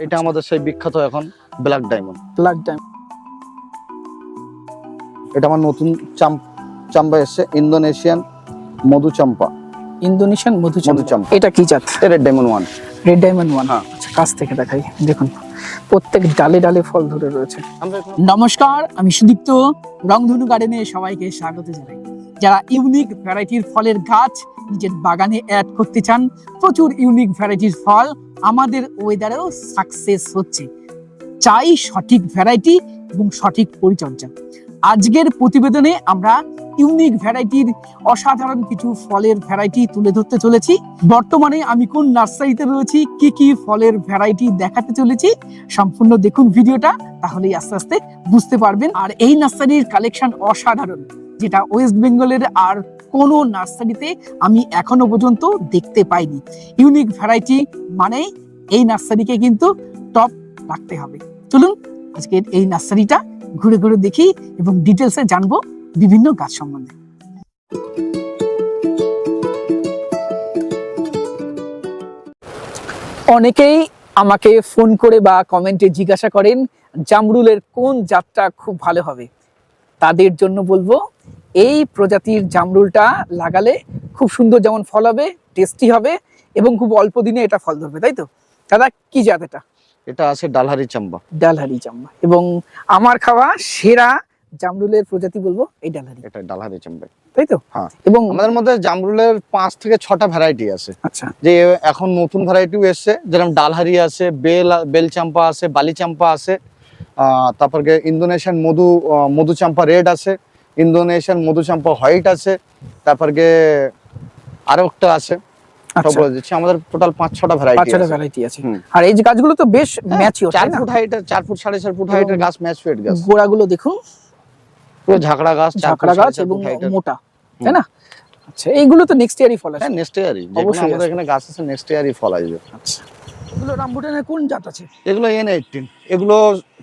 এটা আমাদের সেই বিখ্যাত এখন ব্ল্যাক ডায়মন্ড। এটা আমার নতুন চাম্পা এসছে, ইন্দোনেশিয়ান মধু চাম্পা। এটা কি জাত? Red diamond 1। Red diamond 1। হ্যাঁ। আচ্ছা, কাছ থেকে দেখাই। দেখুন প্রত্যেক ডালে ডালে ফল ধরে রয়েছে। নমস্কার, আমি সুদীপ্ত। রংধনু গার্ডেনে সবাইকে স্বাগত জানাই। যারা ইউনিক ভ্যারাইটির ফলের গাছ নিজের বাগানে অ্যাড করতে চান, প্রচুর ইউনিক ভ্যারাইটির ফল আমাদের ওয়েদারেও সাকসেস হচ্ছে, চাই সঠিক ভ্যারাইটি এবং সঠিক পরিচর্যা। আজকের প্রতিবেদনে আমরা ইউনিক ভ্যারাইটির অসাধারণ কিছু ফলের ভ্যারাইটি তুলে ধরতে চলেছি। বর্তমানে আমি কোন নার্সারিতে রয়েছি, কি কি ফলের ভ্যারাইটি দেখাতে চলেছি, সম্পূর্ণ দেখুন ভিডিওটা, তাহলেই আস্তে আস্তে বুঝতে পারবেন। আর এই নার্সারির কালেকশন অসাধারণ, যেটা ওয়েস্ট বেঙ্গলের আর কোনো নার্সারিতে আমি এখনো পর্যন্ত দেখতে পাইনি। ইউনিক ভ্যারাইটি মানে এই নার্সারিকে কিন্তু টপ রাখতে হবে। চলুন আজকের এই নার্সারিটা ঘুরে ঘুরে দেখি এবং ডিটেলসে জানবো বিভিন্ন গাছ সম্বন্ধে। অনেকেই আমাকে ফোন করে বা কমেন্টে জিজ্ঞাসা করেন জামরুলের কোন জাতটা খুব ভালো হবে। তাদের জন্য বলবো এই প্রজাতির জামরুলটা লাগালে খুব সুন্দর যেমন ফল হবে, টেস্টি হবে এবং খুব অল্প দিনে এটা ফল ধরবে, তাই তো? দাদা কি জাত এটা? এটা আছে ডালহারি চাম্পা। ডালহারি চাম্পা। এবং আমার খাওয়া সেরা জামরুলের প্রজাতি বলবো এই ডালহারি। এটা ডালহারি চাম্পা, তাই তো? হ্যাঁ। এবং আমাদের মধ্যে জামরুলের 5 থেকে 6টা ভ্যারাইটি আছে। আচ্ছা, যে এখন নতুন ভ্যারাইটিও এসছে, যেরকম ডালহারি আছে, বেল চাম্পা আছে, বালি চাম্পা আছে, তারপর ইন্দোনেশিয়ান মধু চাম্পা রেড আছে, ইন্দোনেশিয়ান মধু চাম্পা হোয়াইট আছে, তারপর আরো একটা আছে। সব বলে দিচ্ছি, আমাদের টোটাল 5-6টা ভ্যারাইটি আছে। আর এই যে গাছগুলো তো বেশ ম্যাচিওর, 4 ফুট হাইটের, 4 ফুট 4.5 ফুট হাইটের গাছ, ম্যাচিওর গাছ। গোড়াগুলো দেখুন পুরো ঝাঁকড়া গাছ এবং মোটা, তাই না? আচ্ছা, এইগুলো তো নেক্সট ইয়ারই ফল আসবে। হ্যাঁ, নেক্সট ইয়ারই। যেগুলো আমাদের এখানে গাছ আছে নেক্সট ইয়ারই ফল আসবে। আচ্ছা, এগুলো রামবুটানের কোন জাত আছে? এগুলো N18। এগুলো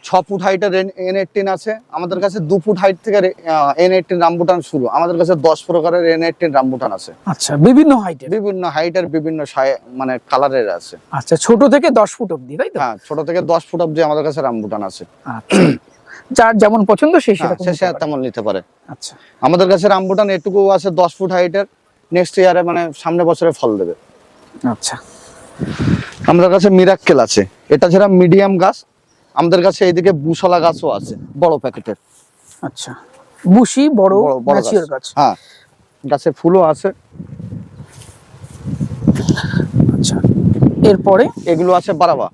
6 ফুট হাইটের N18 আছে আমাদের কাছে। 2 ফুট হাইট থেকে N18 রামবুটান শুরু। আমাদের কাছে 10 প্রকারের N18 রামবুটান আছে। আচ্ছা, বিভিন্ন হাইটের বিভিন্ন মানে কালারের আছে। আচ্ছা, ছোট থেকে 10 ফুট অবধি, তাই তো? হ্যাঁ, ছোট থেকে 10 ফুট অবধি আমাদের কাছে রামবুটান আছে। আচ্ছা, যার যেমন পছন্দ সে তেমন নিতে পারে। আচ্ছা, আমাদের কাছে রামবুটান এটুকু আছে 10 ফুট হাইটের, নেক্সট ইয়ারে মানে সামনে বছরে ফল দেবে। আচ্ছা, আমাদের কাছে মিরাক্কেল আছে। এটা ছাড়া মিডিয়াম গাছ আমাদের কাছে এইদিকে বুশলা গাছও আছে, বড় প্যাকেটের। আচ্ছা, বুশি বড় ম্যাচিওর গাছ। হ্যাঁ, গাছে ফুলও আছে। আচ্ছা, এরপরে এগুলো আছে বারাবা।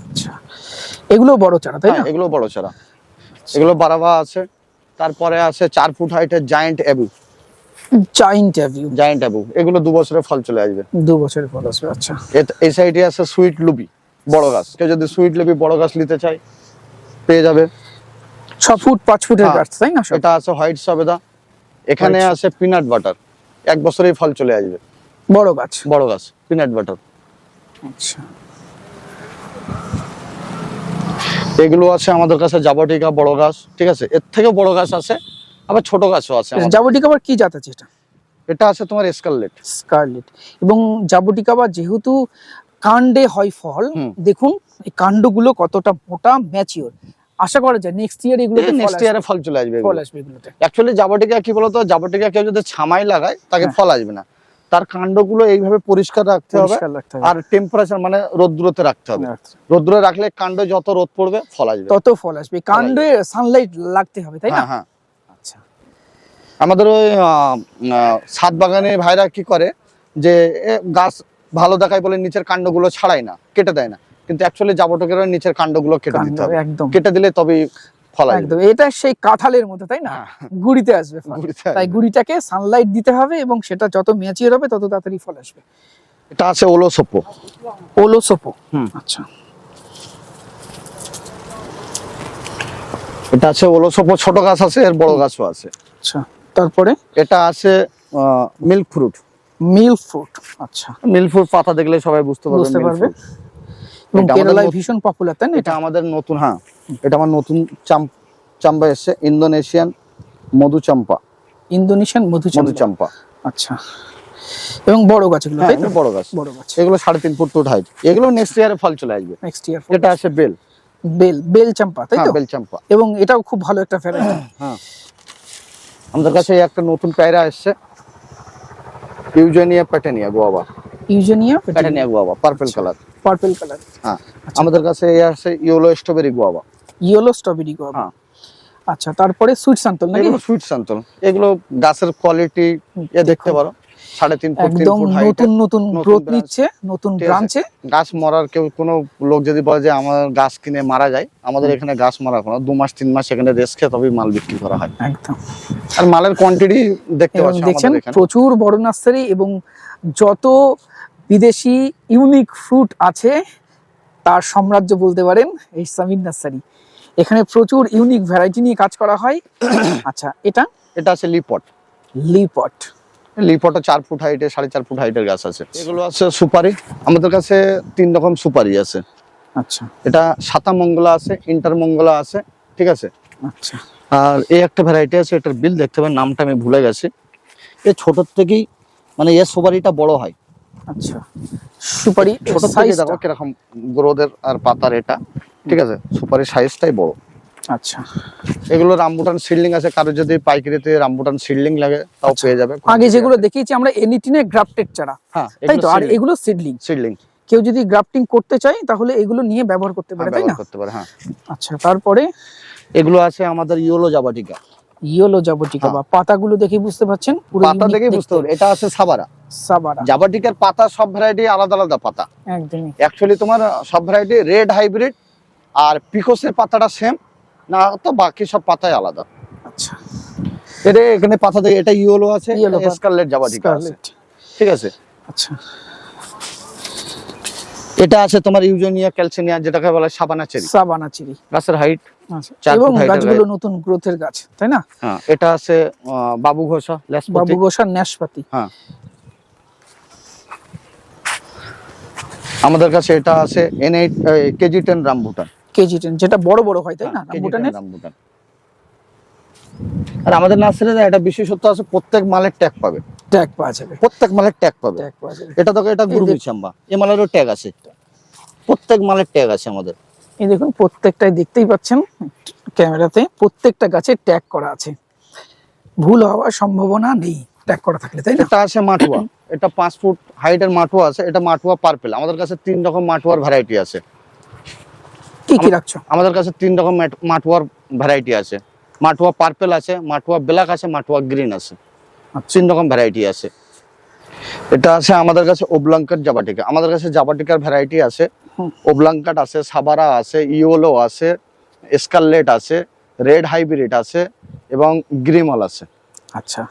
আচ্ছা, এগুলো বড় চারা, তাই না? এগুলো বড় চারা, এগুলো বারাবা আছে। তারপরে আছে 4 ফুট হাইটের জায়ান্ট অ্যাবু। এগুলো 2 বছরে ফল চলে আসবে। 2 বছরের ফল আসবে। আচ্ছা, এই সাইডে আছে সুইট লুবি বড় গাছ। কেউ যদি সুইট লুবি বড় গাছ নিতে চায় পেয়ে যাবে। 6 ফুট 5 ফুটের গাছ, তাই না? এটা আছে হোয়াইট সবেদা। এখানে আছে পিনাট বাটার, 1 বছরেই ফল চলে আসবে। বড় গাছ পিনাট বাটার। আচ্ছা, এগুলো আছে আমাদের কাছে জাবটিকা বড় গাছ, ঠিক আছে। এর থেকে বড় গাছ আছে, আবার ছোট গাছও আছে। জাবটিকা আবার কি জাত আছে এটা? এটা আছে তোমার স্কারলেট। এবং জাবটিকা বা যেহেতু কাণ্ডে হয় ফল, দেখুন এই কাণ্ডগুলো কতটা মোটা, ম্যাচিওর। আশা করা যায় নেক্সট ইয়ার এগুলোতে ফল চলে আসবে। এগুলোতে অ্যাকচুয়ালি জাবটিকা কি বলতো, জাবটিকা কেউ যদি ছামাই লাগায় তাকে ফল আসবে না। তার কাণ্ডগুলো এইভাবে পরিষ্কার রাখতে হবে, আর টেম্পারেচার মানে রোদ্দুরতে রাখতে হবে। রোদ্দুরে রাখলে কাণ্ড যত রোদ পড়বে ফল আসবে, তত ফল আসবে। কাণ্ডে সানলাইট লাগতে হবে, তাই না? হ্যাঁ। আচ্ছা, আমাদের ওই ছাদ বাগানে ভাইরা কি করে যে গাছ ভালো দেখায় বলে নিচের কাণ্ডগুলো ছাড়াই না, কেটে দেয় না। কিন্তু অ্যাকচুয়ালি জাবটিকার নিচের কাণ্ডগুলো কেটে দিতে হবে, কেটে দিলে তবেই ফল আসবে। এটা সেই কাঁঠালের মতো, তাই না? গুড়িতে আসবে ফল। তাই গুড়িটাকে সানলাইট দিতে হবে এবং সেটা যত ম্যাচিওর হবে তত তাড়াতাড়ি ফল আসবে। এটা আছে ওলোসোপো। আচ্ছা, এটা আছে ওলোসোপো, ছোট গাছ আছে, এর বড় গাছও আছে। আচ্ছা, তারপরে এটা আছে মিল্ক ফ্রুট। আচ্ছা, মিল্ক ফ্রুট পাতা দেখলে সবাই বুঝতে পারবে। এবং কেরালায় ভীষণ পপুলার, তাই না? এটা আমাদের নতুন, হ্যাঁ, এটা আমার নতুন চাম্পা এসছে, ইন্দোনেশিয়ান মধু চাম্পা। আচ্ছা, এবং বড় গাছগুলো, হ্যাঁ তাই তো? বড় গাছ, বড় গাছ। এগুলো 3.5 ফুট টুট হাইট, এগুলো নেক্সট ইয়ারে ফল চলে আসবে। Next year. এটা আছে বেল, বেল চাম্পা, তাই হ্যাঁ তো? বেল চাম্পা। এবং এটাও খুব ভালো একটা ভ্যারাইটি। হ্যাঁ, আমাদের কাছে একটা নতুন পায়রা আসছে, ইউজেনিয়া প্যাটানিয়া গোয়াবা। ইউজেনিয়া প্যাটানিয়া guava, purple colour. Purple colour. হ্যাঁ, আমাদের কাছে এই আছে yellow strawberry guava. Yellow strawberry guava. হ্যাঁ। আচ্ছা, তারপরে সুইট সান্তল নাকি? এগুলো সুইট সান্তল, এগুলো গাছের কোয়ালিটি দেখতে পারো, 3.5 ফুট 3 একদম ফুট হাইট। নতুন নতুন গ্রোথ নিচ্ছে, নতুন ঠিক আছে। ব্রাঞ্চে। গাছ মরার কেউ কোনো লোক যদি বলে যে আমার গাছ কিনে মারা যায়, আমাদের এখানে গাছ মারা কোনো 2 মাস 3 মাস এখানে রেস্ট খেয়ে তবেই মাল বিক্রি করা হয়। একদম। আর মালের কোয়ান্টিটি দেখতে এবং পাচ্ছ দেখছেন আমাদের এখানে প্রচুর বড় নার্সারি, এবং যত বিদেশি ইউনিক ফ্রুট আছে তার সাম্রাজ্য বলতে পারেন এই সামির নার্সারি। এখানে প্রচুর ইউনিক ভ্যারাইটি নিয়ে কাজ করা হয়। আচ্ছা, এটা আছে লিপট। লিপট। লিপটও 4 ফুট হাইটে 4.5 ফুট হাইটের গাছ আছে। এগুলো আছে সুপারি, আমাদের কাছে 3 রকম সুপারি আছে। আচ্ছা, এটা সাতা মঙ্গলা আছে, ইন্টার মঙ্গলা আছে, ঠিক আছে। আচ্ছা। আর এই একটা ভ্যারাইটি আছে, এটার বিল দেখতে পাবেন, নামটা আমি ভুলে গেছি। এ ছোট থেকেই মানে এর সুপারিটা বড় হয়। আচ্ছা, সুপারি ছোট থেকে দেখো কিরকম গ্রোথের আর পাতার, এটা ঠিক আছে, সুপারি সাইজটাই বড়। আচ্ছা, এগুলো রামবুটান সিডলিং আছে, কারো যদি পাইকারিতে রামবুটান সিডলিং লাগে তাও পেয়ে যাবে। আগে যেগুলো দেখিয়েছি আমরা এনিটিনে গ্রাফটেড চারা, হ্যাঁ তাই তো? আর এগুলো সিডলিং। সিডলিং কেউ যদি গ্রাফটিং করতে চায় তাহলে এগুলো নিয়ে ব্যবহার করতে পারে, তাই না? করতে পারে, হ্যাঁ। আচ্ছা, তারপরে এগুলো আছে আমাদের ইয়েলো জাবাটিকা। ইয়েলো জাবটিকা, বা পাতাগুলো দেখে বুঝতে পারছেন, পুরো পাতা দেখেই বুঝতে পারবে। এটা আছে সাবারা। সাবারা। জাবাটিকার পাতা সব ভ্যারাইটি আলাদা আলাদা পাতা। একদমই। অ্যাকচুয়ালি তোমার সব ভ্যারাইটি রেড হাইব্রিড আর পিকোসের পাতাটা সেম, না তো বাকি সব পাতাই আলাদা। আচ্ছা, এটা এখানে পাতা দেখে এটা ইয়েলো আছে, Yellow পাতা। স্কারলেট জাবাটিকা আছে, স্কারলেট। ঠিক আছে। আচ্ছা, এটা আছে তোমার ইউজেনিয়া ক্যালসিনিয়া, যেটাকে বলে সাবানা চেরি। সাবানা চেরি। গাছের হাইট আচ্ছা, 4 এবং ফুট height এর গাছগুলো নতুন গ্রোথের গাছ, তাই না? হ্যাঁ, এটা আছে বাবু ঘোষা লেসপতি। বাবু গোসার ন্যাশপাতি। হ্যাঁ, আমাদের কাছে এটা আছে N8 কেজি 10 রামবুটান। কেজি 10, যেটা বড় বড় হয়, তাই না? কেজি 10 রামবুটানের। রামবুটান। আর আমাদের নার্সারিতে একটা বিশেষত্ব আছে, প্রত্যেক মালের ট্যাগ পাবে। ট্যাগ পাওয়া যাবে। প্রত্যেক মালের ট্যাগ পাবে। ট্যাগ পাওয়া যাবে। এটা দেখো, এটা গুরুবি চাম্বা, এই মালেরও ট্যাগ আছে। প্রত্যেক মালের ট্যাগ আছে আমাদের। এই দেখুন, প্রত্যেকটাই দেখতেই পাচ্ছেন ক্যামেরাতে, প্রত্যেকটা গাছে ট্যাগ করা আছে। ভুল হওয়ার সম্ভাবনা নেই ট্যাগ করা থাকলে, তাই না? এটা আছে মাটুয়া, এটা 5 ফুট হাইটের মাটুয়া আছে। এটা মাটুয়া পার্পল। আমাদের কাছে 3 রকম মাটুয়ার ভ্যারাইটি আছে। কি কি রাখছো? আমাদের কাছে 3 রকম মাটুয়ার ভ্যারাইটি আছে। মাটুয়া পার্পল আছে, মাটুয়া ব্ল্যাক আছে, মাটুয়া গ্রিন আছে। 3 রকম ভ্যারাইটি আছে। এটা আছে আমাদের কাছে ওবলাঙ্কাট জাবাটিকা। আমাদের কাছে জাবাটিকার ভ্যারাইটি আছে, ওবলাঙ্কাট আছে, সাবারা আছে, ইয়েলো আছে, স্কারলেট আছে, রেড হাইব্রিড আছে এবং গ্রিমল আছে। আচ্ছা,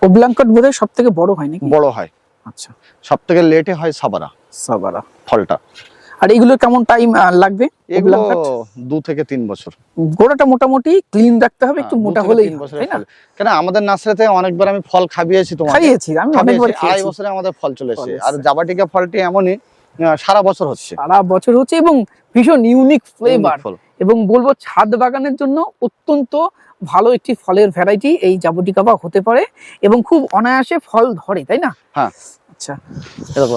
ওবলাঙ্কট বোধহয় সব থেকে বড় হয় নাকি? বড় হয়। আচ্ছা, সব থেকে লেটে হয় সাবারা সাবারা ফলটা। আর এগুলো কেমন টাইম লাগবে? এগুলো ওবলাঙ্কট 2 থেকে 3 বছর। গোড়াটা মোটামুটি ক্লিন রাখতে হবে, একটু মোটা হলেই হয়, তাই না? কেন আমাদের নার্সারিতে অনেকবার আমি ফল খাবিয়েছি, তোমাকে খাইয়েছি, আমি অনেকবার 2.5 খেয়েছি। বছরে আমাদের ফল চলে এসেছে। ফল আর এসেছে। জাবাটিকা ফলটি এমনই সারা বছর হচ্ছে। সারা বছর হচ্ছে, এবং ভীষণ ইউনিক ফ্লেভার, ফল। এবং বলবো ছাদ বাগানের জন্য অত্যন্ত ভালো একটি ফলের ভ্যারাইটি এই জাবটিকা বা হতে পারে, এবং খুব অনায়াসে ফল ধরে, তাই না? হ্যাঁ, আচ্ছা, দেখো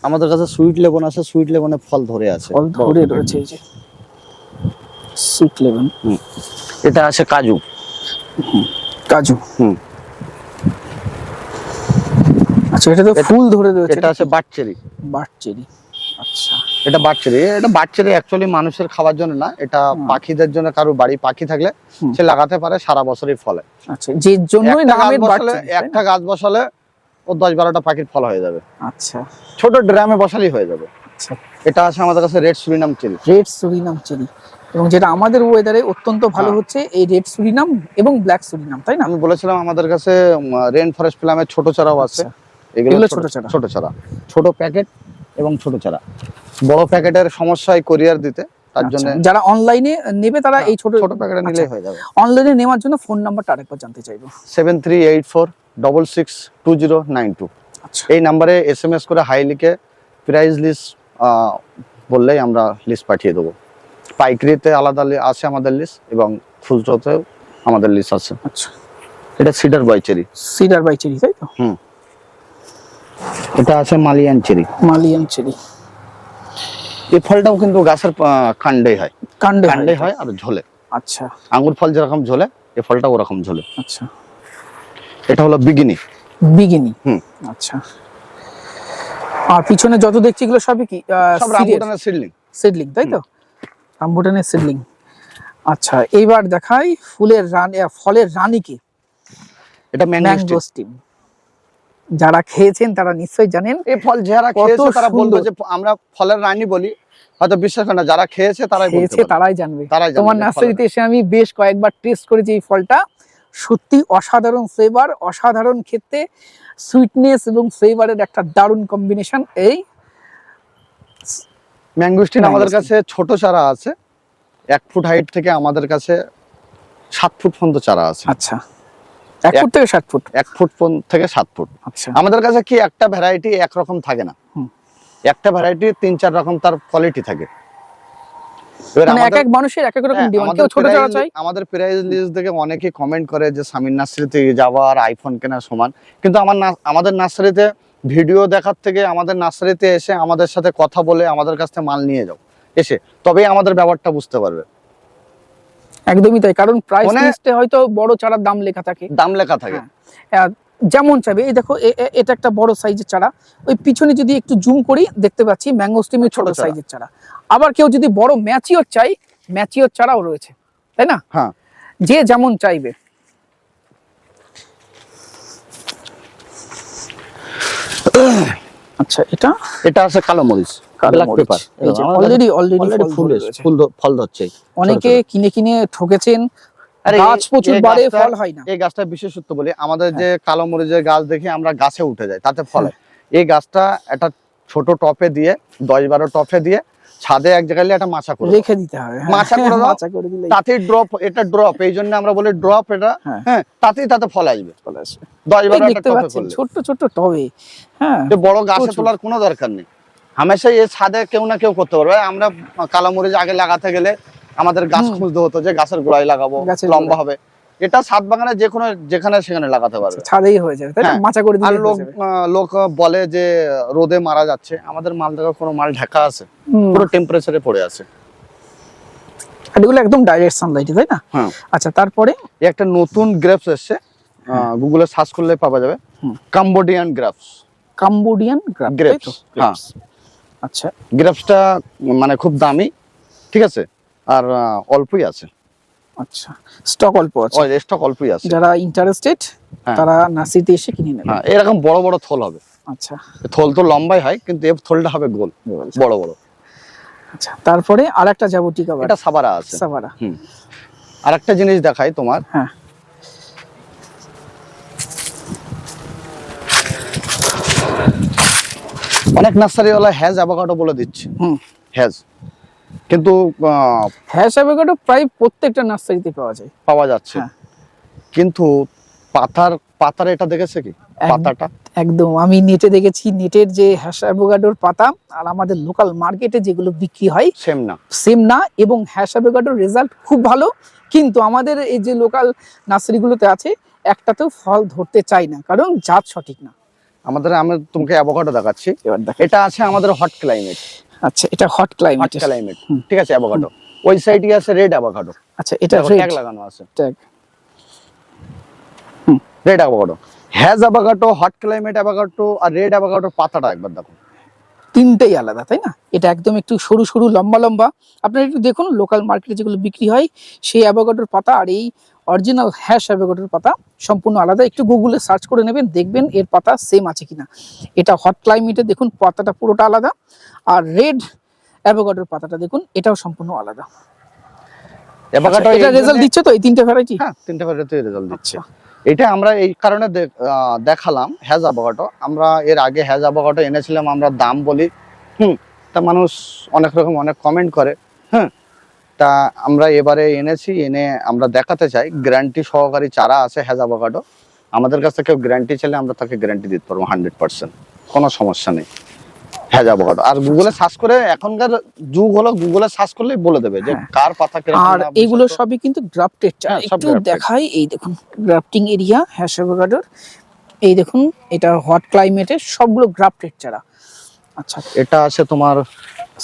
আমাদের কাছে সুইট লেমন আছে, সুইট লেমনে ফল ধরে আছে, ফল ধরে রয়েছে। এই যে সুইট লেমন। এটা আছে কাজু। কাজু। আচ্ছা, এটা তো ফুল ধরে রয়েছে। এটা আছে বাটচেরি। বাটচেরি। আচ্ছা, এটা বাটচেরি। এটা বাটচেরি অ্যাকচুয়ালি মানুষের খাওয়ার জন্য না, এটা পাখিদের জন্য। কারো বাড়ি পাখি থাকলে সে লাগাতে পারে, সারা বছরই ফলে। আচ্ছা, যে জন্যই নামের বাটচেরি। একটা গাছ বসালে ও 10-12টা পাখির ফল হয়ে যাবে। আচ্ছা, ছোট ড্রামে বসালেই হয়ে যাবে। আচ্ছা। এটা আছে আমাদের কাছে red Surinam cherry. Red Surinam cherry, এবং যেটা আমাদের ওয়েদারে অত্যন্ত ভালো হচ্ছে এই রেড সুরিনাম এবং ব্ল্যাক সুরিনাম, তাই না? আমি বলেছিলাম আমাদের কাছে রেন ফরেস্ট প্লামের ছোট চারাও আছে। এগুলো ছোট চারা। ছোট চারা, ছোট প্যাকেট এবং ছোট চারা। বড় প্যাকেটের সমস্যা হয় কোরিয়ার দিতে, তার জন্য যারা অনলাইনে নেবে তারা এই ছোট প্যাকেটে নিলেই হয়ে যাবে। অনলাইনে নেওয়ার জন্য ফোন নাম্বারটা আরেকবার জানতে চাইবো। 7384662092। আচ্ছা, এই নাম্বারে SMS করে হাই লিখে প্রাইস লিস্ট বললেই আমরা লিস্ট পাঠিয়ে দেবো। পাইকারিতে আলাদা আছে আমাদের লিস্ট, এবং খুচরোতেও আমাদের লিস্ট আছে। আচ্ছা। এটা cedar by cherry. Cedar by cherry, তাই তো? এটা আছে মালিয়ান চেরি। মালিয়ান চেরি, এই ফলটাও কিন্তু গাছের কাণ্ডেই হয়, কাণ্ডে কাণ্ডে হয় আর ঝোলে। আচ্ছা, আঙ্গুর ফল যেরকম ঝোলে এই ফলটা ওরকম ঝোলে। আচ্ছা, এটা হলো বিগিনি। বিগিনি, হুম। আচ্ছা। আর পিছনে যত দেখছি এগুলো সবই কি সব রামবুটানের সিডলিং। সিডলিং, তাই তো? রামবুটানের সিডলিং। আচ্ছা, এইবার দেখাই ফুলের রানী, ফলের রানীকে। এটা ম্যাঙ্গোস্টিন। যারা খেয়েছেন তারা নিশ্চয়ই জানেন। এই ফল যারা খেয়েছে তারা বলবে যে আমরা ফলের রানী বলি, হয়তো বিশ্বাস করে না, যারা খেয়েছে তারাই বলতে পারবে, তারাই জানবে। তারাই জানবে। তোমার নার্সারিতে এসে আমি বেশ কয়েকবার টেস্ট করেছি এই ফলটা, সত্যি অসাধারণ ফ্লেভার, অসাধারণ খেতে, সুইটনেস এবং ফ্লেভারের একটা দারুণ কম্বিনেশন। এই ম্যাঙ্গোস্টিন আমাদের কাছে ছোট চারা আছে 1 ফুট হাইট থেকে, আমাদের কাছে 7 ফুট পর্যন্ত চারা আছে। আচ্ছা, 1 ফুট থেকে 7 ফুট, 1 ফুট থেকে 7 ফুট। আচ্ছা। আমাদের কাছে কি একটা ভ্যারাইটি একরকম থাকে না, একটা ভ্যারাইটি 3-4 রকম তার কোয়ালিটি থাকে। মানে এক এক মানুষের এক এক রকম ডিমান্ড। কেউ ছোট চারা চাই। আমাদের প্রাইস লিস্ট দেখে অনেকেই কমেন্ট করে যে সামির নার্সারিতে যাওয়া আর আইফোন কেনার সমান, কিন্তু আমাদের নার্সারিতে ভিডিও দেখার থেকে আমাদের নার্সারিতে এসে আমাদের সাথে কথা বলে আমাদের কাছ থেকে মাল নিয়ে যাও, এসে তবেই আমাদের ব্যাপারটা বুঝতে পারবে। একদমই তাই, কারণ প্রাইস লিস্টে হয়তো বড় চারার দাম লেখা থাকে, দাম লেখা থাকে। যেমন চাইবে। এই দেখো, এটা একটা বড় সাইজের চারা। ওই পিছনে যদি একটু জুম করি দেখতে পাচ্ছি ম্যাঙ্গোস্টিনের ছোট সাইজের চারা। আবার কেউ যদি বড় ম্যাচিওর চাই, ম্যাচিওর চারাও রয়েছে, তাই না? হ্যাঁ, যে যেমন চাইবে। আচ্ছা, এটা আছে কালো মরিচ, ব্ল্যাক পেপার। এই যে অলরেডি ফল ধরছে। অনেকে কিনে কিনে ঠকেছেন, গাছ প্রচুর বাড়ে, ফল হয় না। এই গাছটা বিশেষত্ব বলি, আমাদের যে কালো মরিচের গাছ দেখে আমরা গাছে উঠে যাই, তাতে ফল হয়। এই গাছটা একটা ছোট টপে দিয়ে 10-12 টপে দিয়ে ছাদে এক জায়গায় একটা মাচা করে রেখে দিতে হবে। মাচা করে দাও, তাতেই ড্রপ। এটা ড্রপ, এই জন্য আমরা বলি ড্রপ এটা। হ্যাঁ, তাতে ফল আসবে। 10-12 টপে করলে, ছোট ছোট টবে। হ্যাঁ, বড় গাছে তোলার কোনো দরকার নেই। হামেশাই এই ছাদে কেউ না কেউ করতে পারবে। আমরা কালো মরিচ আগে লাগাতে গেলে আমাদের গাছ খুঁজতে হতো যে গাছের গোড়ায় লাগাবো, লম্বা হবে। এটা ছাদ বাগানে যেখানে সেখানে লাগাতে পারবে, ছাদেই হয়ে যাবে, তাই না? মাচা করে দিলে। আর লোক বলে যে রোদে মারা যাচ্ছে, আমাদের মাল দেখো কোনো মাল ঢাকা আছে, পুরো টেম্পারেচারে পড়ে আছে। এগুলো একদম ডাইরেক্ট সানলাইটে, তাই না? হ্যাঁ। আচ্ছা, তারপরে একটা নতুন গ্রেপস এসেছে, গুগলে সার্চ করলে পাওয়া যাবে, কাম্বোডিয়ান গ্রেপস। কাম্বোডিয়ান গ্রেপস, হ্যাঁ। আচ্ছা, গ্রেপসটা মানে খুব দামি, ঠিক আছে, আর অল্পই আছে। আচ্ছা, স্টক অল্প আছে, স্টক অল্পই আছে। যারা ইন্টারেস্টেড তারা নার্সারিতে এসে কিনে নেবে। হ্যাঁ, এরকম বড় বড় থল হবে। আচ্ছা, থল তো লম্বাই হয়, কিন্তু এই থলটা হবে গোল, বড় বড়। আচ্ছা, তারপরে আরেকটা জাবুটিকা, এটা সাবারা আছে। সাবারা। আরেকটা জিনিস দেখাই তোমার। হ্যাঁ, অনেক নার্সারিওয়ালা হ্যাজ অ্যাভোকাডো বলে দিচ্ছে, হ্যাজ, কিন্তু হ্যাজ অ্যাভোকাডো প্রায় প্রত্যেকটা নার্সারিতে পাওয়া যাচ্ছে। কিন্তু পাতার এটা দেখেছে কি পাতাটা? একদম, আমি নেটে দেখেছি। নেটের যে হ্যাশ অ্যাভোকাডোর পাতা আর আমাদের লোকাল মার্কেটে যেগুলো বিক্রি হয় সেম না। এবং হ্যাশ অ্যাভোকাডোর রেজাল্ট খুব ভালো, কিন্তু আমাদের এই যে লোকাল নার্সারিগুলোতে আছে একটাতেও ফল ধরতে চাই না, কারণ জাত সঠিক না। আমি তোমাকে অ্যাভোকাডো দেখাচ্ছি। এটা আছে আমাদের হট ক্লাইমেট। আচ্ছা, এটা হট ক্লাইমেট, ঠিক আছে। অ্যাভোকাডো ওই সাইডে আছে রেড অ্যাভোকাডো। আচ্ছা, এটা ট্যাগ লাগানো আছে, red avocado. Hass avocado, hot climate avocado আর রেড অ্যাভোকাডোর পাতাটা একবার দেখো, তিনটেই আলাদা, তাই না? এটা একদম একটু সরু সরু লম্বা লম্বা। আপনারা একটু দেখুন লোকাল মার্কেটে যেগুলো বিক্রি হয় সেই অ্যাভোকাডোর পাতা আর এই অরিজিনাল হ্যাশ অ্যাভোকাডোর পাতা সম্পূর্ণ আলাদা। একটু গুগলে সার্চ করে নেবেন, দেখবেন এর পাতা সেম আছে কিনা। এটা হট ক্লাইমেটে দেখুন পাতাটা পুরোটা আলাদা, আর রেড অ্যাভোকাডোর পাতাটা দেখুন এটাও সম্পূর্ণ আলাদা। অ্যাভোকাডো এটা রেজাল্ট দিচ্ছে তো এই তিনটে ভ্যারাইটি? হ্যাঁ, তিনটে ভ্যারাইটি রেজাল্ট দিচ্ছে। এটা আমরা এই কারণে দেখালাম হ্যাজ অ্যাভোকাডো। আমরা এর আগে হ্যাজ অ্যাভোকাডো এনেছিলাম, আমরা দাম বলি, তা মানুষ অনেক রকম অনেক কমেন্ট করে। তা আমরা এবারে এনে আমরা দেখাতে চাই গ্যারান্টি সহকারী চারা আছে হ্যাজ অ্যাভোকাডো। আমাদের কাছে কেউ গ্যারান্টি চাইলে আমরা তাকে গ্যারান্টি দিতে পারবো 100%, কোনো সমস্যা নেই। হ্যাজ অ্যাভোকাডো আর গুগলে সার্চ করে, এখনকার যুগ হলো গুগলে সার্চ করলেই বলে দেবে যে কার পাতা কিরকম। আর এগুলো সবই কিন্তু গ্রাফটেড চারা। একটু দেখাই, এই দেখুন গ্রাফটিং এরিয়া হ্যাশ অ্যাভোকাডোর, এই দেখুন, এটা হট ক্লাইমেটে সবগুলো গ্রাফটেড চারা। আচ্ছা, এটা আছে তোমার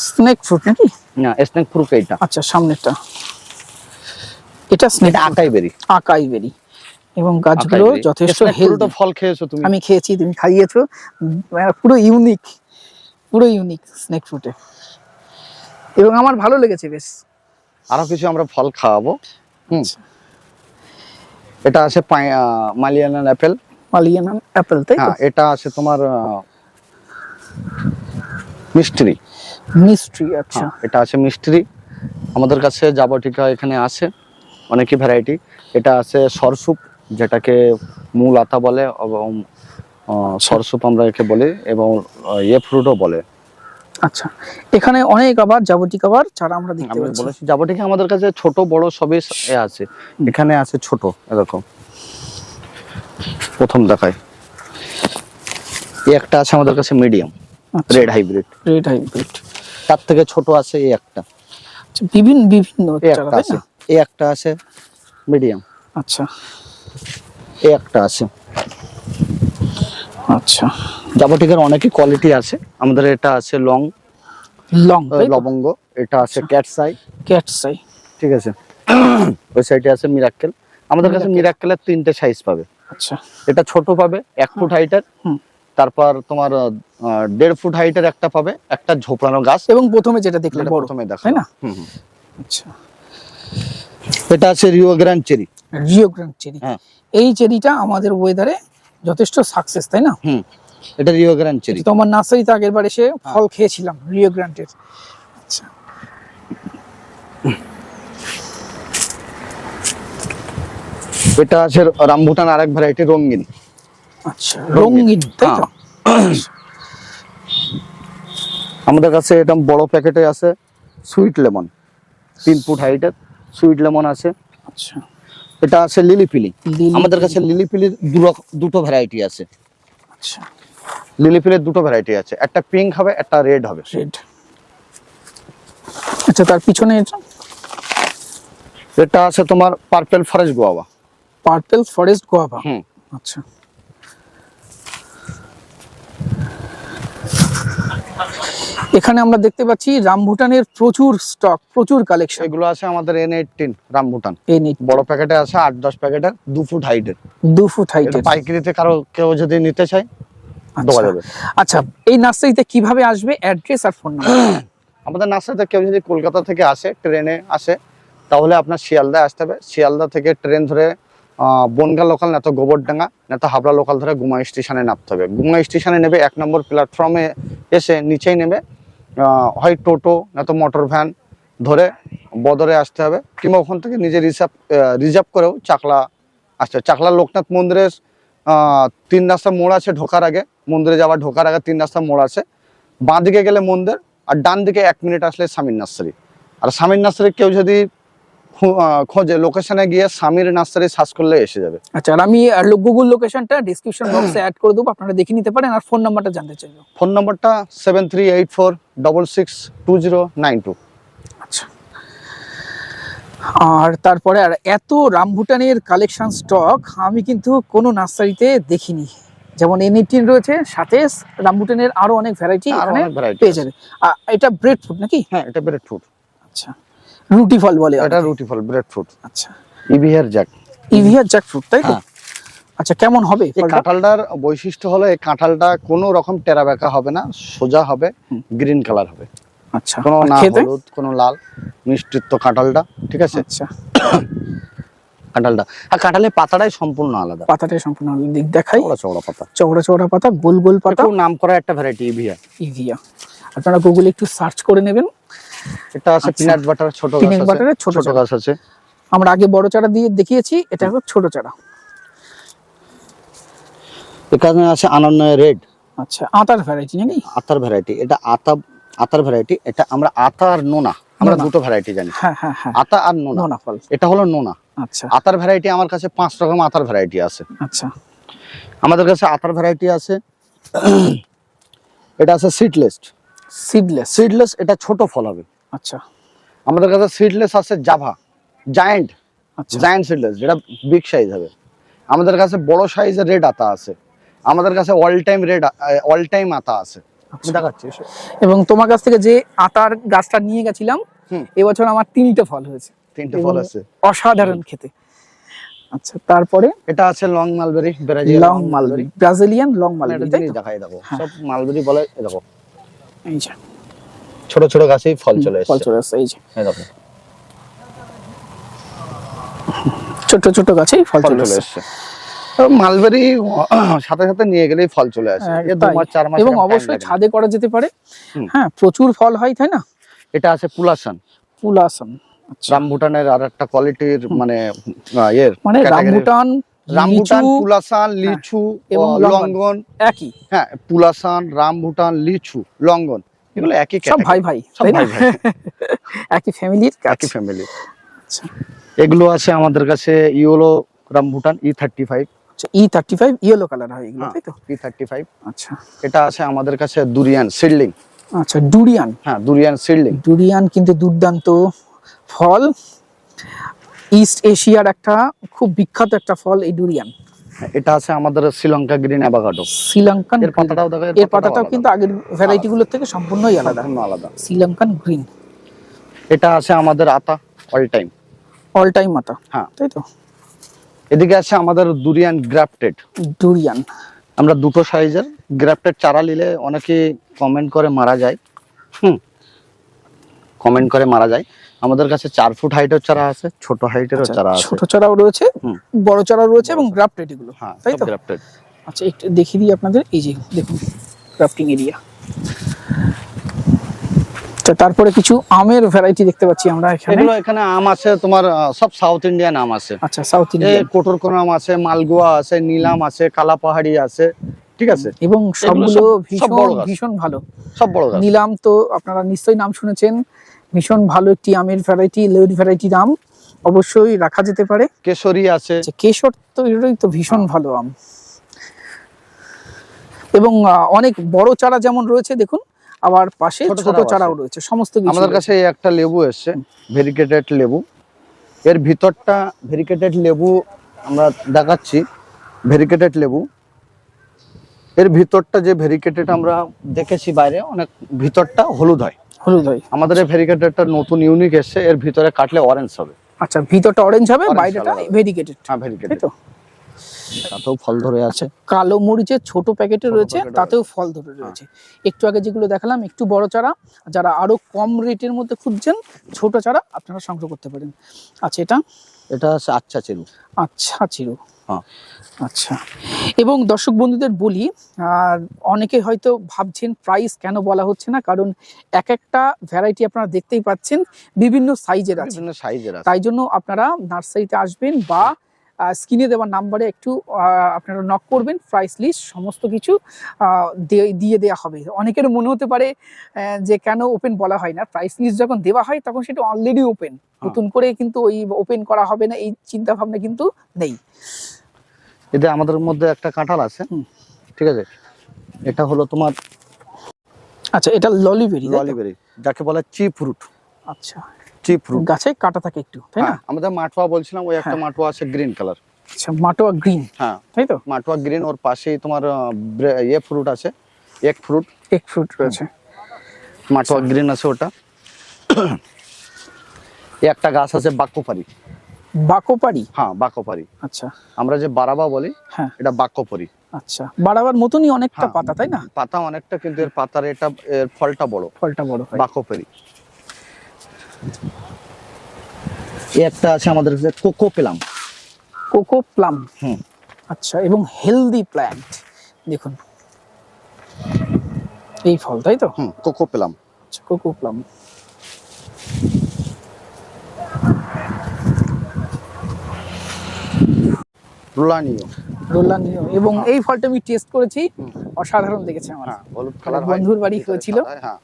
স্নেক ফ্রুট নাকি? না, স্নেক ফ্রুট এটা। আচ্ছা, সামনেরটা এটা স্নেক, এটা আকাই বেরি। আকাই বেরি। এবং গাছগুলো যথেষ্ট হেলদি। ফল খেয়েছো তুমি? আমি খেয়েছি, তুমি খাইয়েছো। পুরো ইউনিক, পুরো ইউনিক স্নেক ফ্রুটে, এবং আমার ভালো লেগেছে বেশ। আরো কিছু আমরা ফল খাওয়াবো। এটা আছে মালিয়ানান অ্যাপেল। মালিয়ানান অ্যাপেল, তাই তো? হ্যাঁ, এটা আছে তোমার মিস্ট্রি। মিস্ট্রি, আচ্ছা। এটা আছে মিস্ট্রি। আমাদের কাছে জাবটিকা এখানে আছে অনেকই ভ্যারাইটি। এটা আছে সরসুপ, যেটাকে মূল আতা বলে, এবং সরসুপ আমরা একে বলি, এবং ফ্রুটও বলে। আচ্ছা, এখানে অনেক আবার জাবটিকা আবার চারা আমরা দেখতে আমি পাচ্ছি। বলেছি জাবটিকা আমাদের কাছে ছোট বড় সবই আছে। এখানে আছে ছোট, এরকম প্রথম দেখায়। এই একটা আছে আমাদের কাছে medium, red hybrid. Red hybrid. তার থেকে ছোট আছে এই একটা। আচ্ছা, বিভিন্ন বিভিন্ন এই চারা, একটা তাই আছে, না? এই একটা আছে মিডিয়াম। আচ্ছা এই একটা আছে। আচ্ছা, জাবটিকার অনেকই কোয়ালিটি আছে। আমাদের এটা আছে লং লং লবঙ্গ, এটা আছে ক্যাটসাই। ক্যাটসাই, ঠিক আছে। ওই সাইডে আছে মিরাক্কেল। আমাদের কাছে মিরাক্কেলের 3টে সাইজ পাবে। আচ্ছা, এটা ছোট পাবে 1 ফুট হাইটের, তারপর তোমার 1.5 ফুট হাইটের একটা পাবে, একটা ঝোপড়ানো গাছ, এবং প্রথমে যেটা দেখলে বড়, প্রথমে দেখা, তাই না? আচ্ছা, এটা আছে Rio grand cherry. Rio grand cherry. এই চেরিটা আমাদের ওয়েদারে যথেষ্ট সাকসেস, তাই না? এটা রিও গ্র্যান্ড চেরি। তো আমার নার্সারিতে আগের বার এসে ফল খেয়েছিলাম রিও গ্র্যান্ডের। আচ্ছা, এটা আছে রামবুটান, আরেক ভ্যারাইটি রঙিন। আচ্ছা, রঙিন, তাই তো? আমাদের কাছে এটা বড় প্যাকেটে আছে সুইট লেমন, 3 ফুট হাইটের সুইট লেমন আছে। আচ্ছা, এটা আছে লিলিপিলি। আমাদের কাছে লিলিপিলির দুটো ভ্যারাইটি আছে। আচ্ছা, লিলিপিলির দুটো ভ্যারাইটি আছে, একটা পিঙ্ক হবে, একটা রেড হবে। রেড। আচ্ছা, তার পিছনে এটা আছে তোমার purple forest guava. Purple forest guava. আচ্ছা, এখানে আমরা দেখতে পাচ্ছি রামভুটানের প্রচুর স্টক, প্রচুর কালেকশন। এগুলো আছে আমাদের N18 রামবুটান। N18 বড় প্যাকেটে আছে 8-10 প্যাকেটের, 2 ফুট হাইটের। 2 ফুট হাইটের। পাইকারিতে কেউ যদি নিতে চায় দেওয়া যাবে। আচ্ছা, এই নার্সারিতে কিভাবে আসবে, অ্যাড্রেস আর ফোন নাম্বার? আমাদের নার্সারিতে কেউ যদি কলকাতা থেকে আসে, ট্রেনে আসে, তাহলে আপনার শিয়ালদায় আসতে হবে। শিয়ালদা থেকে ট্রেন ধরে বনগা লোকাল, না তো গোবরডাঙ্গা, না তো হাবড়া লোকাল ধরে গুমা স্টেশনে নামতে হবে। গুমা স্টেশনে নেবে 1 নম্বর প্ল্যাটফর্মে এসে নিচেই নেবে হয় টোটো, না তো মোটর ভ্যান ধরে বদরে আসতে হবে, কিংবা ওখান থেকে নিজে রিজার্ভ করেও চাকলা আসতে হবে। চাকলা লোকনাথ মন্দিরের 3 রাস্তা মোড় আছে ঢোকার আগে, মন্দিরে ঢোকার আগে 3 রাস্তা মোড় আছে। বাঁ দিকে গেলে মন্দির, আর ডান দিকে 1 মিনিট আসলে স্বামীর নার্সারি। আর স্বামীর নার্সারি কেউ যদি খোঁজে, লোকেশনে গিয়ে স্বামীর নার্সারি সার্চ করলে এসে যাবে। আচ্ছা, আর আমি গুগল লোকেশনটা ডেসক্রিপশন বক্সে অ্যাড করে দেবো, আপনারা দেখে নিতে পারেন। আর ফোন নাম্বারটা জানতে চাইবো। ফোন নাম্বারটা 7384662092। আচ্ছা, আর তারপরে আর এত রামভুটানের কালেকশন স্টক আমি কিন্তু কোনো নার্সারিতে দেখিনি। যেমন N18 রয়েছে, সাথে রামভুটানের আরো অনেক ভ্যারাইটি এখানে পেয়ে যাবে। এটা ব্রেড ফ্রুট নাকি? হ্যাঁ, এটা ব্রেড ফ্রুট। আচ্ছা, রুটি ফল বলে এটা রুটি ফল, ব্রেড ফ্রুট। আচ্ছা, ইভিয়ার জ্যাক। ইভিয়ার জ্যাক ফ্রুট, তাই তো? আচ্ছা, কেমন হবে এই কাঁঠালটার বৈশিষ্ট্য হলো এই কাঁঠালটা কোনো রকম টেরা বেঁকা হবে না, সোজা হবে, গ্রিন কালার হবে। আচ্ছা, কোনো না হলুদ, কোনো লাল, মিষ্টিত্ব কাঁঠালটা, ঠিক আছে? আচ্ছা, কাঁঠালটা, আর কাঁঠালের পাতাটাই সম্পূর্ণ আলাদা। পাতাটাই সম্পূর্ণ আলাদা। দিক দেখাই, চওড়া পাতা, চওড়া চওড়া পাতা, গোল গোল পাতা। খুব নাম করা একটা ভ্যারাইটি ইভিয়া। ইভিয়া, আপনারা গুগলে একটু সার্চ করে নেবেন। এটা আছে পিনাট বাটার ছোট গাছ, পিনাট বাটারের ছোট গাছ আছে। আমরা আগে বড় চারা দিয়ে দেখিয়েছি, এটা হলো ছোট চারা। এখানে আছে আনান্নয় রেড। আচ্ছা, আতার ভ্যারাইটি নাকি? আতার ভ্যারাইটি, এটা আতার ভ্যারাইটি। এটা আমরা আতা আর নোনা, আমরা দুটো ভ্যারাইটি জানি। হ্যাঁ হ্যাঁ হ্যাঁ, আতা আর নোনা ফল। এটা হলো নোনা। আচ্ছা, আতার ভ্যারাইটি আমার কাছে 5 রকম আতার ভ্যারাইটি আছে। আচ্ছা, আমাদের কাছে আতার ভ্যারাইটি আছে। এটা আছে সিডলেস। সিডলেস এটা ছোট ফল হবে। আচ্ছা, আমাদের কাছে সিডলেস আছে জাভা, জায়ান্ট। আচ্ছা, জায়ান্ট সিডলেস, যেটা বিগ সাইজ হবে। আমাদের কাছে বড় সাইজের রেড আতা আছে। আমাদের কাছে অল টাইম আতা আছে। আমি দেখাচ্ছি। এবং তোমার কাছ থেকে যে আতার গাছটা নিয়ে গেছিলাম, এবছর আমার 3টে ফল হয়েছে। 3টে ফল আছে, অসাধারণ খেতে। আচ্ছা, তারপরে এটা আছে long mulberry, long mulberry, Brazilian long mulberry, তাই তো? দেখাই দেখো, সব মালবেরি বলে। দেখো এই যে ছোট ছোট গাছেই ফল চলে এসেছে। ফল চলে এসেছে, এই যে এই দেখো ছোট ছোট গাছেই ফল চলে এসেছে। মালবেরি সাথে সাথে নিয়ে গেলেই ফল চলে আসে, 2 মাস 4 মাস। এবং অবশ্যই ছাদে করা যেতে পারে। হ্যাঁ, প্রচুর ফল হয়, তাই না? এটা আছে পুলাসান। রামবুটানের আরেকটা কোয়ালিটির মানে রামবুটান, পুলাসান, লিচু এবং লঙ্গন একই। হ্যাঁ, পুলাসান, রামবুটান, লিচু, লঙ্গন এগুলো একই, সব ভাই ভাই, তাই না? একই ফ্যামিলির, একই ফ্যামিলি। আচ্ছা, এগুলো আছে আমাদের কাছে ইয়েলো রামবুটান E35। আচ্ছা, E35 ইয়েলো কালার হয় এগুলো, তাই তো? E35। আচ্ছা, এটা আছে আমাদের কাছে ডুরিয়ান সিডলিং। আচ্ছা, ডুরিয়ান। হ্যাঁ, ডুরিয়ান সিডলিং। ডুরিয়ান কিন্তু দুর্দান্ত ফল, ইস্ট এশিয়ার একটা খুব বিখ্যাত একটা ফল এই ডুরিয়ান। এটা আছে আমাদের শ্রীলঙ্কা গ্রিন অ্যাভোকাডো। শ্রীলঙ্কান, এর পাতাটাও দেখো, এর পাতাটাও কিন্তু আগের ভ্যারাইটি গুলোর থেকে সম্পূর্ণই আলাদা। শ্রীলঙ্কান গ্রিন। এটা আছে আমাদের আতা অল টাইম আতা, হ্যাঁ, তাই তো? এদিকে আছে আমাদের ডুরিয়ান গ্রাফটেড। ডুরিয়ান আমরা দুটো সাইজের গ্রাফটেড চারা নিলে অনেকে কমেন্ট করে মারা যায়। কমেন্ট করে মারা যায়। আমাদের কাছে 4 ফুট হাইটের চারা আছে, ছোট হাইটেরও চারা আছে। ছোট চারাও রয়েছে, বড় চারাও রয়েছে এবং গ্রাফটেড এগুলো, হ্যাঁ, তাই তো? গ্রাফটেড। আচ্ছা, একটু দেখিয়ে দিই আপনাদের। এই যে দেখুন গ্রাফটিং এরিয়া। তারপরে কিছু আমের ভ্যারাইটি দেখতে পাচ্ছি আমরা এখানে। এখানে আম আছে তোমার, সব সাউথ ইন্ডিয়ান আম আছে। আচ্ছা, সাউথ ইন্ডিয়ান। কোটরকোন আম আছে, মালগোয়া আছে, নীলাম আছে, কালাপাহাড়ি আছে, ঠিক আছে? এবং সবগুলো ভীষণ ভালো, সব বড় গাছ। নীলাম তো আপনারা নিশ্চয়ই নাম শুনেছেন, ভীষণ ভালো একটি আমের ভ্যারাইটি, লেড ভ্যারাইটির আম, অবশ্যই রাখা যেতে পারে। কেশরী আছে। কেশর তো এটাই তো ভীষণ ভালো আম। এবং অনেক বড় চারা যেমন রয়েছে দেখুন, আবার পাশে ছোট চারাও রয়েছে, সমস্ত কিছু। আমাদের কাছে একটা লেবু এসছে, ভেরিকেটেড লেবু। এর ভিতরটা ভেরিকেটেড লেবু আমরা দেখাচ্ছি। ভেরিকেটেড লেবু, এর ভিতরটা যে ভেরিকেটেড আমরা দেখেছি বাইরে, অনেক ভিতরটা হলুদ হয়। আমাদের এই ভেরিকেটেডটা নতুন ইউনিক এসছে, এর ভিতরে কাটলে অরেঞ্জ হবে। আচ্ছা, ভিতরটা অরেঞ্জ হবে, বাইরেটা ভেরিকেটেড। হ্যাঁ, ভেরিকেটেড। তাতেও ফল ধরে আছে। কালো মরিচের ছোট প্যাকেটে রয়েছে, তাতেও ফল ধরে রয়েছে। একটু আগে যেগুলো দেখালাম একটু বড় চারা, যারা আরো কম রেটের মধ্যে খুঁজছেন ছোট চারা, আপনারা সংগ্রহ করতে পারেন। আচ্ছা, এটা আচ্ছা চিরু। আচ্ছা চিরু, আচ্ছা। এবং দর্শক বন্ধুদের বলি, অনেকে হয়তো ভাবছেন প্রাইস কেন বলা হচ্ছে না, কারণ এক একটা ভ্যারাইটি আপনারা দেখতেই পাচ্ছেন বিভিন্ন সাইজের আছে। তাই জন্য আপনারা নার্সারিতে আসবেন বা স্ক্রিনে দেওয়া নাম্বারে একটু আপনারা নক করবেন, প্রাইস লিস্ট সমস্ত কিছু দিয়ে দেওয়া হবে। অনেকের মনে হতে পারে যে কেন ওপেন বলা হয় না, প্রাইস লিস্ট যখন দেওয়া হয় তখন সেটা অলরেডি ওপেন, নতুন করে কিন্তু ওই ওপেন করা হবে না এই চিন্তা ভাবনা কিন্তু নেই। এতে আমাদের মধ্যে একটা কাঁঠাল আছে, ঠিক আছে? এটা হলো তোমার, আচ্ছা, এটা ললিবেরি, যাকে বলে চিপ ফ্রুট। আচ্ছা, চিপ ফ্রুট গাছে কাটা থাকে একটু, তাই না? আমাদের মাটোয়া বলছিলাম, ওই একটা মাটোয়া আছে গ্রিন কালার। আচ্ছা, মাটোয়া গ্রিন, হ্যাঁ, তাই তো? মাটোয়া গ্রিন, ওর পাশেই তোমার ফ্রুট আছে, এক ফ্রুট রয়েছে। মাটোয়া গ্রিন আছে ওটা। একটা গাছ আছে বাকোপারি। হ্যাঁ, বাকোপারি। আচ্ছা, আমরা যে বারাবা বলি, হ্যাঁ, এটা বাকোপারি। আচ্ছা, বারাবার মতনই অনেকটা পাতা, তাই না? পাতা অনেকটা, কিন্তু এর পাতার এর ফলটা বড় হয়। বাকোপারি। একটা আছে আমাদের কাছে কোকো প্লাম। আচ্ছা, এবং হেলদি প্ল্যান্ট দেখুন, এই ফল, তাই তো? Cocoa plum. আচ্ছা, কোকো প্লাম। রোলানিও, এবং এই ফলটা আমি টেস্ট করেছি, অসাধারণ লেগেছে আমার। হলুদ কালার, বন্ধুর বাড়ি হয়েছিল। হ্যাঁ,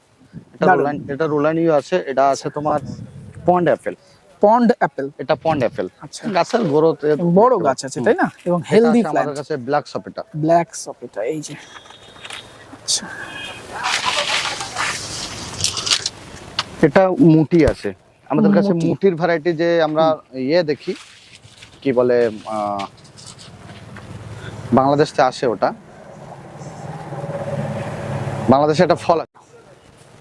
এটা রোলানিও আছে। এটা আছে তোমার পন্ড অ্যাপেল। এটা পন্ড অ্যাপেল। আচ্ছা, গাছের গ্রোথ বড় গাছ আছে, তাই না? এবং হেলদি প্ল্যান্ট। আমাদের কাছে ব্ল্যাক সপেটা। এই যে, আচ্ছা, এটা মুটি আছে আমাদের কাছে। মুটির ভ্যারাইটি যে আমরা দেখি, কি বলে, বাংলাদেশ থেকে আসে ওটা, বাংলাদেশে একটা ফল আছে,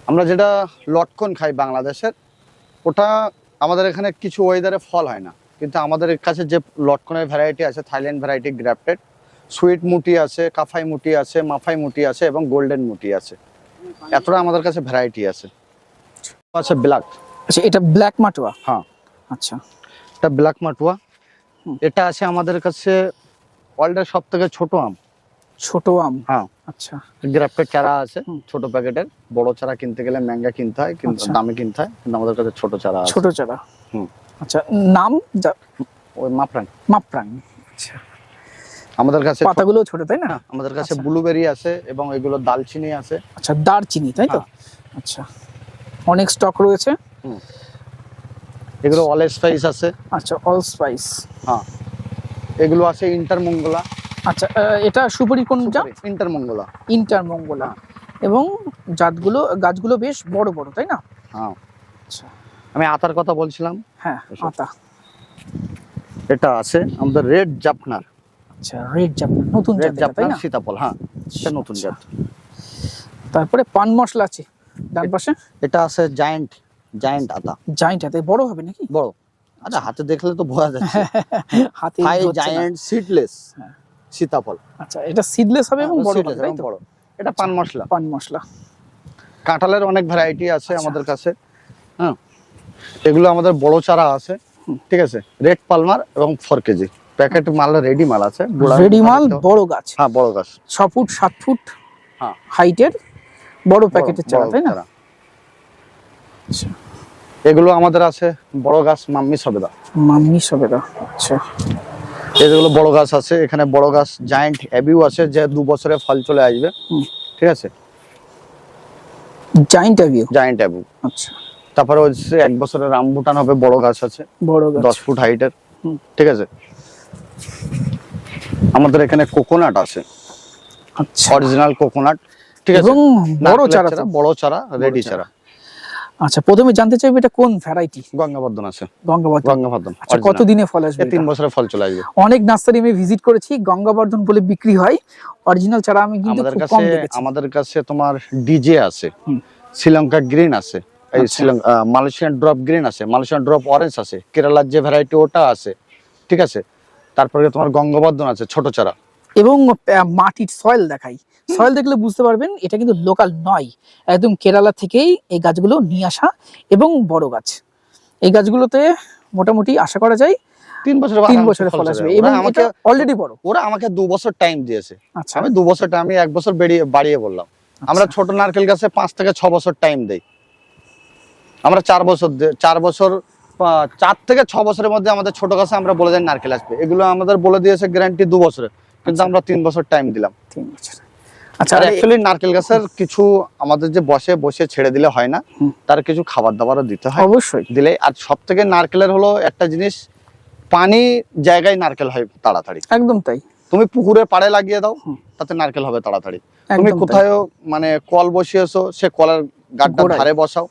আমরা যেটা লটকন খাই বাংলাদেশের, ওটা আমাদের এখানে কিছু ওয়েদারে ফল হয় না, কিন্তু আমাদের কাছে যে লটকনের ভ্যারাইটি আছে, থাইল্যান্ড ভ্যারাইটি গ্রাফটেড, সুইট মুটি আছে, কাফাই মুটি আছে, মাফাই মুটি আছে এবং গোল্ডেন মুটি আছে। এতটা আমাদের কাছে ভ্যারাইটি আছে। আচ্ছা ব্ল্যাক, আচ্ছা এটা ব্ল্যাক মাটোয়া। হ্যাঁ আচ্ছা এটা ব্ল্যাক মাটুয়া। এটা আছে আমাদের কাছে ওয়ার্ল্ডের সব থেকে ছোট আম। ছোট আম। হ্যাঁ আচ্ছা গ্রাফটেড চারা আছে ছোট প্যাকেটের, বড় চারা কিনতে গেলে ম্যাঙ্গা কিনতে হয়, কিন্তু আচ্ছা। দামে কিনতে হয়, কিন্তু আমাদের কাছে ছোট চারা আছে। ছোট চারা। হুম। আচ্ছা নাম ওই মাপরাং। মাপরাং। আচ্ছা আমাদের কাছে পাতাগুলো ছোট তাই না? আমাদের কাছে আচ্ছা। ব্লুবেরি আছে এবং এগুলো দালচিনি আছে। আচ্ছা দারচিনি তাই তো? আচ্ছা অনেক স্টক রয়েছে। এগুলো অল স্পাইস আছে। আচ্ছা অল স্পাইস। হ্যাঁ এগুলো আছে ইন্টারমঙ্গলা। আচ্ছা এটা সুপারি কোন জাত? ইন্টারমঙ্গলা। ইন্টারমঙ্গলা। এবং গাছগুলো বেশ বড় বড় তাই না? হ্যাঁ আচ্ছা আমি আতার কথা বলছিলাম। হ্যাঁ আতা। এটা আছে আমাদের রেড জাফনার। আচ্ছা রেড জাফনার নতুন রেড জাত তাই জাফনার না? সীতাফল। হ্যাঁ এটা নতুন আচ্ছা। জাত। তারপরে পান মশলা আছে ডান পাশে। এটা আছে জায়ান্ট আতা। জায়ান্ট হাতে বড় হবে নাকি? বড়। আচ্ছা হাতে দেখলে তো বোঝা যাচ্ছে। হাতে হাই ধরছে না। জায়ান্ট সিডলেস সীতাফল। আচ্ছা এটা সিডলেস হবে এবং বড় হবে তাই তো? বড়। এটা পান মশলা। পান মশলা। কাঁঠালের অনেক ভ্যারাইটি আছে আমাদের কাছে। হ্যাঁ এগুলো আমাদের বড় চারা আছে, ঠিক আছে, রেড পালমার এবং 4 কেজি প্যাকেট মাল, রেডি মাল আছে। রেডি মাল বড় গাছ। হ্যাঁ বড় গাছ 6 ফুট 7 ফুট হ্যাঁ হাইটের বড় প্যাকেটের চারা তাই না? আচ্ছা এগুলো আমাদের আছে বড় গাছ মাম্মি সবেদা। মাম্মি সবেদা। আচ্ছা এগুলো বড় গাছ আছে। এখানে বড় গাছ জায়ান্ট অ্যাবিউ আছে, যে 2 বছরে ফল চলে আসবে, ঠিক আছে, জায়ান্ট অ্যাভিউ। জায়ান্ট অ্যাবিউ। আচ্ছা তারপরে হচ্ছে 1 বছরের রামবুটান হবে, বড় গাছ আছে, বড় গাছ 10 ফুট হাইটের, ঠিক আছে। আমাদের এখানে কোকোনাট আছে, আচ্ছা অরিজিনাল কোকোনাট, ঠিক আছে, এবং বড় চারা তো? বড় চারা, রেডি চারা। আচ্ছা প্রথমে জানতে চাইবো এটা কোন ভ্যারাইটি? গঙ্গাবর্ধন আছে। গঙ্গাবর্ধন। আচ্ছা কত দিনে ফল আসবে? 3 বছরে ফল চলে আসবে। অনেক নার্সারি আমি ভিজিট করেছি, গঙ্গাবর্ধন বলে বিক্রি হয়, অরিজিনাল চারা আমি কিন্তু আমাদের খুব কাছে কম দেখেছি। আমাদের কাছে তোমার ডিজে আছে, শ্রীলঙ্কা গ্রিন আছে, এই শ্রীলঙ্কা মালয়েশিয়ান ড্রপ গ্রিন আছে, মালয়েশিয়ান ড্রপ অরেঞ্জ আছে, কেরালার যে ভ্যারাইটি ওটা আছে, ঠিক আছে। তারপরে তোমার গঙ্গাবর্ধন আছে ছোট চারা। এবং মাটির সয়েল দেখাই, সয়েল দেখলে বুঝতে পারবেন এটা কিন্তু লোকাল নয়, একদম কেরালা থেকেই এই গাছগুলো নিয়ে আসা এবং বড় গাছ। এই গাছগুলোতে মোটামুটি আশা করা যায় 3 বছরে ফল আসবে এবং এটা অলরেডি বড়। ওরা আমাকে 2 বছর টাইম দিয়েছে। আচ্ছা আমি 2 বছর টাইম, আমি 1 বছর বাড়িয়ে বললাম। আমরা ছোট নারকেল গাছে 5 থেকে 6 বছর টাইম দেই। আমরা 4 থেকে 6 বছরের মধ্যে আমাদের ছোট গাছে আমরা বলে দেন নারকেল আসবে। এগুলো আমাদের বলে দিয়েছে গ্যারান্টি 2 বছরের, কিন্তু আমরা 3 বছর টাইম দিলাম। 3 বছর। আচ্ছা আর অ্যাকচুয়ালি নারকেল গাছের কিছু আমাদের যে বসে ছেড়ে দিলে হয় না, তার কিছু খাবার দাবারও দিতে হয় অবশ্যই দিলে। আর সব থেকে নারকেলের হলো একটা জিনিস, পানি জায়গায় নারকেল হয় তাড়াতাড়ি। একদম তাই। তুমি পুকুরে পাড়ে লাগিয়ে দাও, তাতে নারকেল হবে তাড়াতাড়ি। তুমি একদম কোথায় মানে কল বসিয়েছো, সে কলের গাড্ডার গোড়ায় ধারে বসাও,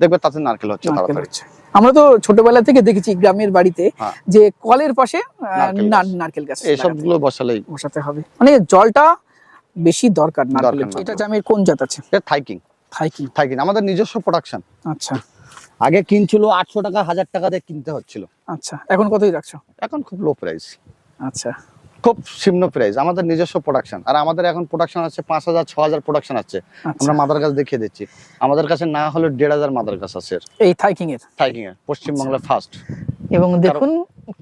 দেখবে তাতে নারকেল হচ্ছে নারকেল তাড়াতাড়ি। হচ্ছে। আমরা তো ছোটবেলা থেকে দেখেছি গ্রামের বাড়িতে হ্যাঁ। যে কলের পাশে নারকেল গাছ এইসব গুলো বসালেই বসাতে হবে, মানে জলটা বেশি দরকার নারকেলের। দরকার না। এটা জামের কোন জাত আছে? এটা থাইকিং। থাইকিং আমাদের নিজস্ব প্রোডাকশন। আচ্ছা আগে কিনছিল 800 টাকা 1000 টাকা দিয়ে কিনতে হচ্ছিল, আচ্ছা এখন কতই রাখছো? এখন খুব লো প্রাইস, আচ্ছা খুব নিম্ন প্রাইস। আমাদের নিজস্ব প্রোডাকশন, আর আমাদের এখন প্রোডাকশন আছে 5000 6000 প্রোডাকশন আছে। আমরা মাদার গাছ দেখিয়ে দিচ্ছি, আমাদের কাছে না হলে 1500 মাদার গাছ আছে এই থাইকিং এর পশ্চিমবাংলা ফার্স্ট। এবং দেখুন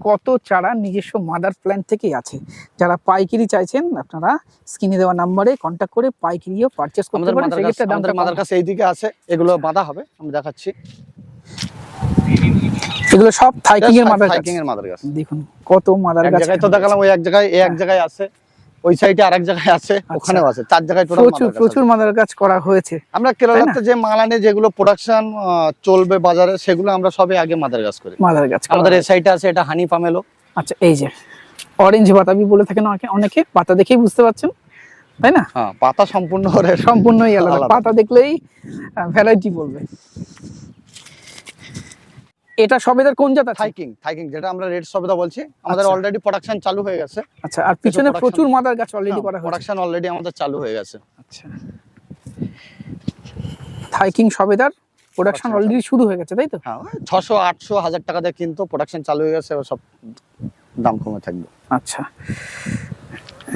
কত চারা নিজস্ব মাদার প্ল্যান্ট থেকেই আছে। যারা পাইকারি চাইছেন আপনারা স্ক্রিনে দেওয়া নম্বরে কন্ট্যাক্ট করে পাইকারিও পারচেজ করতে পারেন। সেক্ষেত্রে দামটা মাদার কাছে এইদিকে আছে, এগুলো বাঁধা হবে, আমি দেখাচ্ছি। এগুলো সব থাইকিং এর মাদার গাছ। দেখুন কত মাদার গাছ। এক জায়গায় তো দেখালাম, ওই এক জায়গায় আছে, ওই সাইডে আরেক জায়গায় আছে, ওখানেও আছে, 4 জায়গায় টোটাল প্রচুর মাদার গাছ করা হয়েছে। আমরা কেরালাতে যে মাল আনে, যেগুলো প্রোডাকশন চলবে বাজারে, সেগুলো আমরা সবই আগে মাদার গাছ করি। মাদার গাছ আমাদের এই সাইডে আছে, এটা হানি পামেলো। আচ্ছা এই যে অরেঞ্জ বাতাবি বলে থাকেন অনেকে, পাতা দেখেই বুঝতে পারছেন তাই না? হ্যাঁ পাতা সম্পূর্ণই আলাদা, পাতা দেখলেই ভ্যারাইটি বলবে। এটা সবেদার কোন জাত আছে? থাইকিং যেটা আমরা রেড সবেদা বলছি, আমাদের অলরেডি প্রোডাকশন চালু হয়ে গেছে। আচ্ছা আর পিছনে প্রচুর মাদার গাছ অলরেডি করা হয়েছে, প্রোডাকশন অলরেডি আমাদের চালু হয়ে গেছে। আচ্ছা থাই কিং সবেদার প্রোডাকশন Production অলরেডি শুরু হয়ে গেছে, তাই তো? হ্যাঁ 600 800 1000 টাকা দিয়ে কিন্তু প্রোডাকশন চালু হয়ে গেছে, এবার সব দাম কমে থাকবে। আচ্ছা,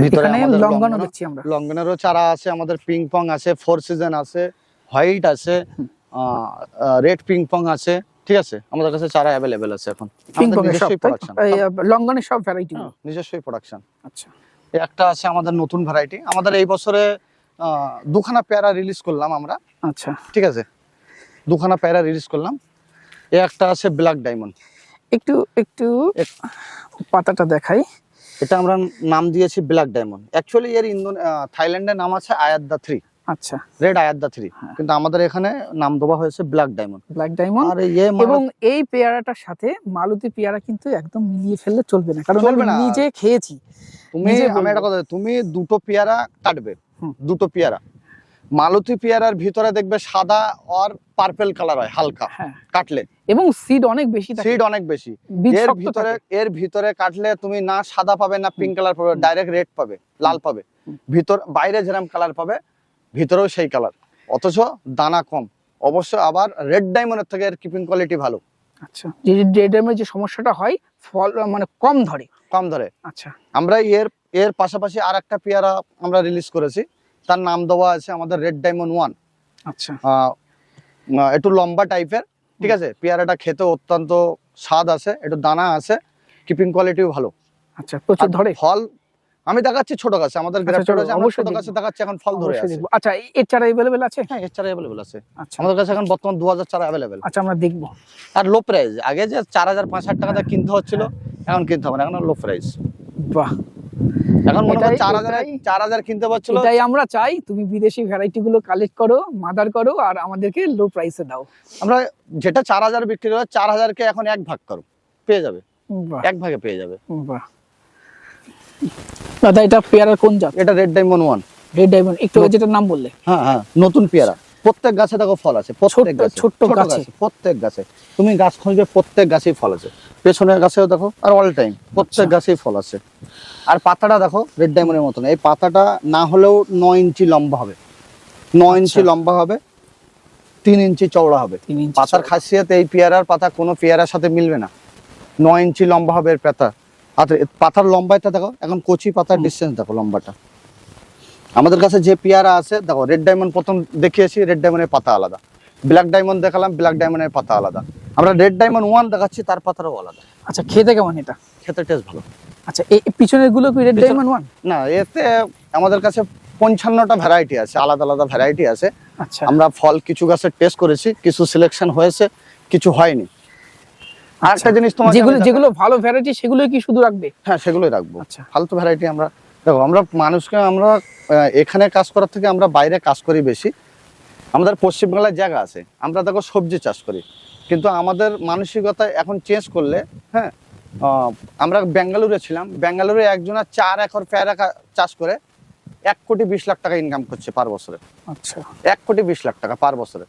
ভিতরে এখানে আমাদের লঙ্গনও দেখছি আমরা। লঙ্গনেরও চারা আছে, আমাদের পিং পং আছে, ফোর সিজন আছে, হোয়াইট আছে, রেড পিং পং আছে, ঠিক আছে। আমাদের কাছে চারা অ্যাভেলেবেল আছে এখন। পিং আমাদের পং এর সব নিজস্বই প্রোডাকশন, লঙ্গনের সব ভ্যারাইটি। নিজস্বই প্রোডাকশন। আচ্ছা, একটা আছে আমাদের নতুন ভ্যারাইটি, আমাদের এই বছরে দুখানা পেয়ারা রিলিজ করলাম আমরা, আচ্ছা, ঠিক আছে, দুখানা পেয়ারা রিলিজ করলাম। একটা আছে ব্ল্যাক ডায়মন্ড, একটু একটু পাতাটা দেখাই। এটা আমরা নাম দিয়েছি ব্ল্যাক ডায়মন্ড। অ্যাকচুয়ালি এর থাইল্যান্ডের নাম আছে আয়াদ্দা 3, আচ্ছা, রেড আয়াদ্দা 3, কিন্তু আমাদের এখানে নাম দেওয়া হয়েছে ব্ল্যাক ডায়মন্ড। Black diamond. আর এবং এই পেয়ারাটার সাথে মালতী পেয়ারা কিন্তু একদম মিলিয়ে ফেললে চলবে না, কারণ চলবে আমি না। নিজে খেয়েছি। তুমি আমি একটা কথা, তুমি দুটো পেয়ারা কাটবে, দুটো পেয়ারা, মালতী পেয়ারার ভিতরে দেখবে সাদা আর পার্পল কালার হয় হালকা, হ্যাঁ, কাটলে, এবং সিড অনেক বেশি থাকে, সিড অনেক বেশি। বীজ এর শক্ত ভিতরে থাকে। এর ভিতরে কাটলে তুমি না সাদা পাবে না পিঙ্ক কালার পাবে, ডাইরেক্ট রেড পাবে, লাল পাবে। ভিতর বাইরে যেরকম কালার পাবে ভিতরেও সেই কালার, অথচ দানা কম। অবশ্য আবার রেড ডায়মন্ডের থেকে এর কিপিং কোয়ালিটি ভালো। আচ্ছা, যে রেড ডায়মন্ডের যে সমস্যাটা হয়, ফল মানে কম ধরে। কম ধরে। আচ্ছা, আমরা এর পাশাপাশি আর একটা পেয়ারা আমরা রিলিজ করেছি, তার নাম দেওয়া আছে আমাদের রেড ডায়মন্ড 1। আচ্ছা, একটু লম্বা টাইপের, ঠিক আছে। পেয়ারাটা খেতে অত্যন্ত স্বাদ আছে, একটু দানা আছে, কিপিং কোয়ালিটিও ভালো। আচ্ছা, প্রচুর আর ধরে। ফল আমি দেখাচ্ছি ছোট গাছে, আমাদের গ্রাফটেড চলো, আছে, আমরা অবশ্যই ছোট গাছে দেখবো। দেখাচ্ছি, এখন ফল ধরে অবশ্যই আছে। দেখবো। আচ্ছা, এর চারা अवेलेबल আছে? হ্যাঁ, এর চারা অ্যাভেলেবল আছে আচ্ছা, আমাদের কাছে এখন বর্তমান 2000 চারা অ্যাভেলেবল। আচ্ছা, আমরা দেখবো। আর লো প্রাইস, আগে যে 4000 5000 টাকা দিয়ে কিনতে হচ্ছিল, এখন কিনতে হবে না, এখন লো প্রাইস। বাহ, এখন মনে হয় এটাই- 4000 কিনতে পারছিল। এটাই আমরা চাই, তুমি বিদেশি ভ্যারাইটি গুলো কালেক্ট করো, মাদার করো, আর আমাদেরকে লো প্রাইসে দাও। আমরা যেটা 4000 বিক্রি করে 4000 কে এখন এক ভাগ করো, পেয়ে যাবে, বাহ, এক ভাগে পেয়ে যাবে। বাহ। দাদা, এটা পেয়ারার কোন জাত? এটা রেড ডায়মন্ড 1। রেড ডায়মন্ড, একটু যেটার নাম বললে। হ্যাঁ হ্যাঁ, নতুন পেয়ারা। প্রত্যেক গাছে দেখো ফল আছে, প্রত্যেক গাছে, ছোট্ট গাছে। প্রত্যেক গাছে তুমি গাছ খুঁজবে, প্রত্যেক গাছেই ফল আছে। পেছনের গাছেও দেখো, আর অল টাইম প্রত্যেক গাছেই ফল আছে। আর পাতাটা দেখো রেড ডায়মন্ডের মতন, এই পাতাটা না হলেও 9 ইঞ্চি লম্বা হবে, 9 ইঞ্চি লম্বা হবে, 3 ইঞ্চি চওড়া হবে। 3 ইঞ্চি পাতার খাসিয়ত, এই পেয়ারার পাতা কোনো পেয়ারার সাথে মিলবে না। 9 ইঞ্চি লম্বা হবে এর পাতা। আর পাতার লম্বাটা দেখো, এখন কচি পাতার ডিসটেন্স দেখো লম্বাটা। আমাদের কাছে যে পেয়ারা আছে দেখো, রেড ডায়মন্ড প্রথম দেখিয়েছি, রেড ডায়মন্ডের পাতা আলাদা। ব্ল্যাক ডায়মন্ড দেখালাম, ব্ল্যাক ডায়মন্ডের পাতা আলাদা। আমরা রেড ডায়মন্ড 1 দেখাচ্ছি, তার পাতাটাও আলাদা। আচ্ছা, খেতে কেমন এটা? খেতে টেস্ট ভালো। আচ্ছা, এই পিছনের গুলো কি রেড ডায়মন্ড 1? না, এতে আমাদের কাছে 55টা ভ্যারাইটি আছে, আলাদা আলাদা ভ্যারাইটি আছে। আচ্ছা, আমরা ফল কিছু গাছের টেস্ট করেছি, কিছু সিলেকশন হয়েছে, কিছু হয়নি। আর একটা জিনিস তোমার, যেগুলো ভালো ভ্যারাইটি সেগুলো কি শুধু রাখবে? হ্যাঁ, সেগুলোই রাখবো। আচ্ছা, ফালতু ভ্যারাইটি আমরা দেখো, আমরা মানুষকে আমরা এখানে কাজ করার থেকে আমরা বাইরে কাজ করি বেশি। আমাদের পশ্চিমবাংলায় জায়গা আছে, আমরা দেখো সবজি চাষ করি, কিন্তু আমাদের মানসিকতা এখন চেঞ্জ করলে, হ্যাঁ, আমরা বেঙ্গালুরে ছিলাম, বেঙ্গালুরে একজনের 4 একর পেয়ারা চাষ করে 1,20,00,000 টাকা ইনকাম করছে পার বছরে। আচ্ছা, 1,20,00,000 টাকা পার বছরে,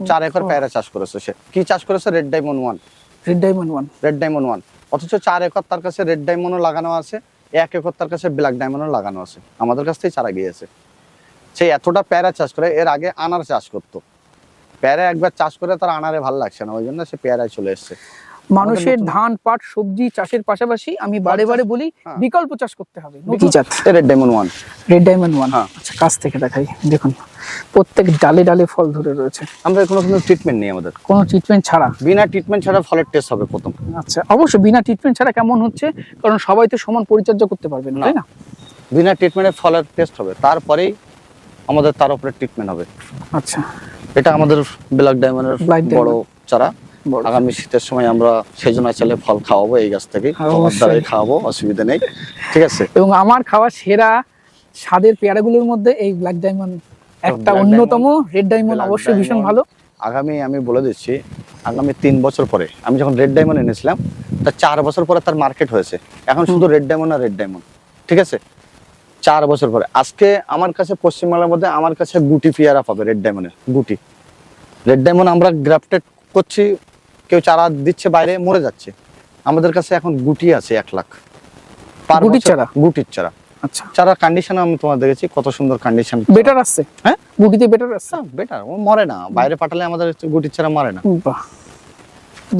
4 একর পেয়ারা চাষ করেছে। সে কি চাষ করেছে? Red diamond 1। Red diamond 1। Red diamond 1, অথচ 4 একর তার কাছে রেড ডায়মন্ডও লাগানো আছে, 1 একর তার কাছে ব্ল্যাক ডায়মন্ডও লাগানো আছে। আমাদের কাছ থেকে চারা গিয়েছে। সে এতটা পেয়ারা চাষ করে, এর আগে আনার চাষ করতো। পেয়ারা একবার চাষ করে তার আনারে ভালো লাগছে না, ওই জন্য সে পেয়ারায় চলে এসছে। মানুষের ধান পাট সবজি চাষের পাশাপাশি আমি বারে বারে বলি হ্যাঁ। বিকল্প চাষ করতে হবে। নতুন জাত রেড ডায়মন্ড 1। Red diamond 1। হ্যাঁ। আচ্ছা, কাছ থেকে দেখাই, দেখুন প্রত্যেক ডালে ডালে ফল ধরে রয়েছে, আমরা কোনো ট্রিটমেন্ট নেই আমাদের, কোনো ট্রিটমেন্ট ছাড়া। বিনা ট্রিটমেন্ট ছাড়া ফলের টেস্ট হবে প্রথম। আচ্ছা, অবশ্যই বিনা ট্রিটমেন্ট ছাড়া কেমন হচ্ছে, কারণ সবাই তো সমান পরিচর্যা করতে পারবে না, না। তাই না? বিনা ট্রিটমেন্টে ফলের টেস্ট হবে, তারপরেই আমাদের তার উপরে ট্রিটমেন্ট হবে। আচ্ছা, এটা আমাদের ব্ল্যাক ডায়মন্ডের Black Diamond। বড় চারা। বড়। আগামী শীতের সময় আমরা সেজনা চালে ফল খাওয়াবো এই গাছ থেকে, তোমার অবশ্যই। দ্বারাই খাওয়াবো, অসুবিধা নেই, ঠিক আছে। এবং আমার খাওয়া সেরা স্বাদের পেয়ারাগুলোর মধ্যে এই ব্ল্যাক ডায়মন্ড একটা Black অন্যতম। রেড ডায়মন্ড Black অবশ্যই ভীষণ Diamond। ভালো। আগামী আমি বলে দিচ্ছি, আগামী 3 বছর পরে আমি যখন রেড ডায়মন্ড এনেছিলাম, তার 4 বছর পরে তার মার্কেট হয়েছে। এখন শুধু রেড ডায়মন্ড আর রেড ডায়মন্ড, ঠিক আছে। 4 বছর পরে আজকে আমার কাছে পশ্চিমবাংলার মধ্যে আমার কাছে গুটি পেয়ারা পাবে, রেড ডায়মন্ডের গুটি। রেড ডায়মন্ড আমরা গ্রাফটেড করছি, কেউ চারা দিচ্ছে বাইরে, মরে যাচ্ছে। আমাদের কাছে এখন গুটি আছে 1 লাখ পার গুটির বছর, চারা? গুটির চারা আচ্ছা, চারা কন্ডিশন আমি তোমার দেখেছি কত সুন্দর কন্ডিশন। বেটার আসছে, হ্যাঁ গুটিতে বেটার আসছে। বেটার, ও মরে না, বাইরে পাঠালে আমাদের গুটির চারা মরে না। বাহ,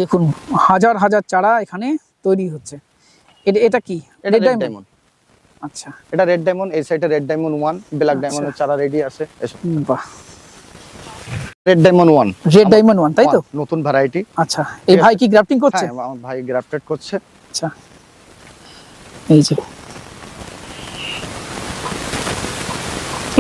দেখুন হাজার হাজার চারা এখানে তৈরি হচ্ছে। এটা কি এটা রেড রেড ডায়মন্ড? ডায়মন্ড। আচ্ছা, এটা রেড ডায়মন্ড, এই সাইডে রেড ডায়মন্ড 1, ব্ল্যাক ডায়মন্ডের চারা রেডি আছে। এসব বাহ, রেড ডায়মন্ড 1, রেড ডায়মন্ড 1 তাই তো? নতুন ভ্যারাইটি। আচ্ছা, এই ভাই কি গ্রাফটিং করছে? হ্যাঁ, আমার ভাই গ্রাফটেড করছে। আচ্ছা, এই যে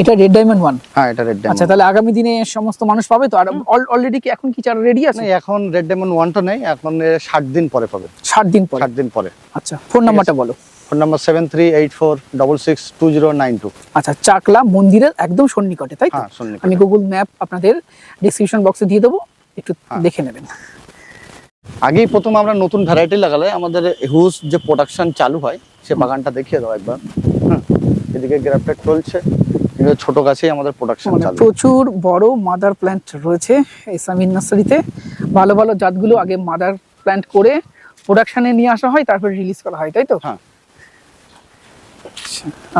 এটা রেড ডায়মন্ড 1। হ্যাঁ, এটা রেড আচ্ছা, ডায়মন্ড। তাহলে আগামী দিনে সমস্ত মানুষ পাবে তো? আর অলরেডি কি এখন কি চারা রেডি আছে? না, এখন রেড ডায়মন্ড 1 টা নেই, এখন 60 দিন পরে পাবে। 60 দিন পরে? 60 দিন পরে। আচ্ছা, ফোন নাম্বারটা বলো। Phone number 7384662092। আচ্ছা, চাকলা মন্দিরের একদম সন্নিকটে তাই তো? হ্যাঁ, সন্নিকটে। আমি গুগল ম্যাপ আপনাদের ডেসক্রিপশন বক্সে দিয়ে দেবো, একটু দেখে নেবেন। আগেই প্রথম আমরা নতুন ভ্যারাইটি লাগালে আমাদের হিউজ যে প্রোডাকশন চালু হয়, সে বাগানটা দেখিয়ে দাও একবার। হ্যাঁ, এদিকে গ্রাফটেড চলছে, কিন্তু ছোট গাছেই আমাদের প্রোডাকশন মানে চালু। প্রচুর বড় মাদার প্ল্যান্ট রয়েছে ইসলামিন নার্সারিতে। ভালো ভালো জাতগুলো আগে মাদার প্ল্যান্ট করে প্রোডাকশনে নিয়ে আসা হয়, তারপর রিলিজ করা হয় তাই তো? হ্যাঁ।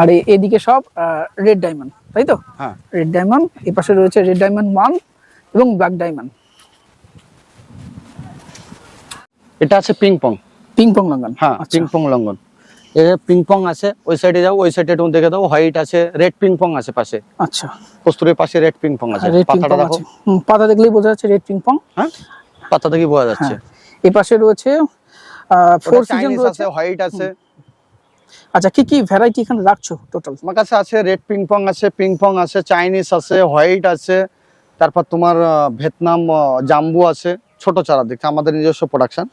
আর এদিকে সব রেড ডায়মন্ড তাই তো? হ্যাঁ, রেড ডায়মন্ড, এই পাশে রয়েছে রেড ডায়মন্ড 1 এবং ব্ল্যাক ডায়মন্ড। এটা আছে পিং পং। পিং পং লঙ্ঘন। হ্যাঁ, পিং পং লঙ্ঘন। এ পিং পং আছে, ওই সাইডে যাও, ওই সাইডে একটু দেখে দাও, হোয়াইট আছে, রেড পিং পং আছে পাশে। আচ্ছা, কস্তুরের পাশে রেড পিং পং আছে। রেড পিং পাতাটা পং দেখো। আছে, পাতা দেখলেই বোঝা যাচ্ছে রেড পিং পং। হ্যাঁ, পাতা দেখি বোঝা যাচ্ছে। এই পাশে রয়েছে ফোর সিজন রয়েছে, আছে, হোয়াইট আছে। আচ্ছা, কি কি ভ্যারাইটি এখানে রাখছো টোটাল? আমার কাছে আছে রেড পিং পং আছে, পিং পং আছে, চাইনিজ আছে, হোয়াইট আছে, তারপর তোমার ভিয়েতনাম জাম্বু আছে। ছোট চারা দেখতে আমাদের নিজস্ব প্রোডাকশন।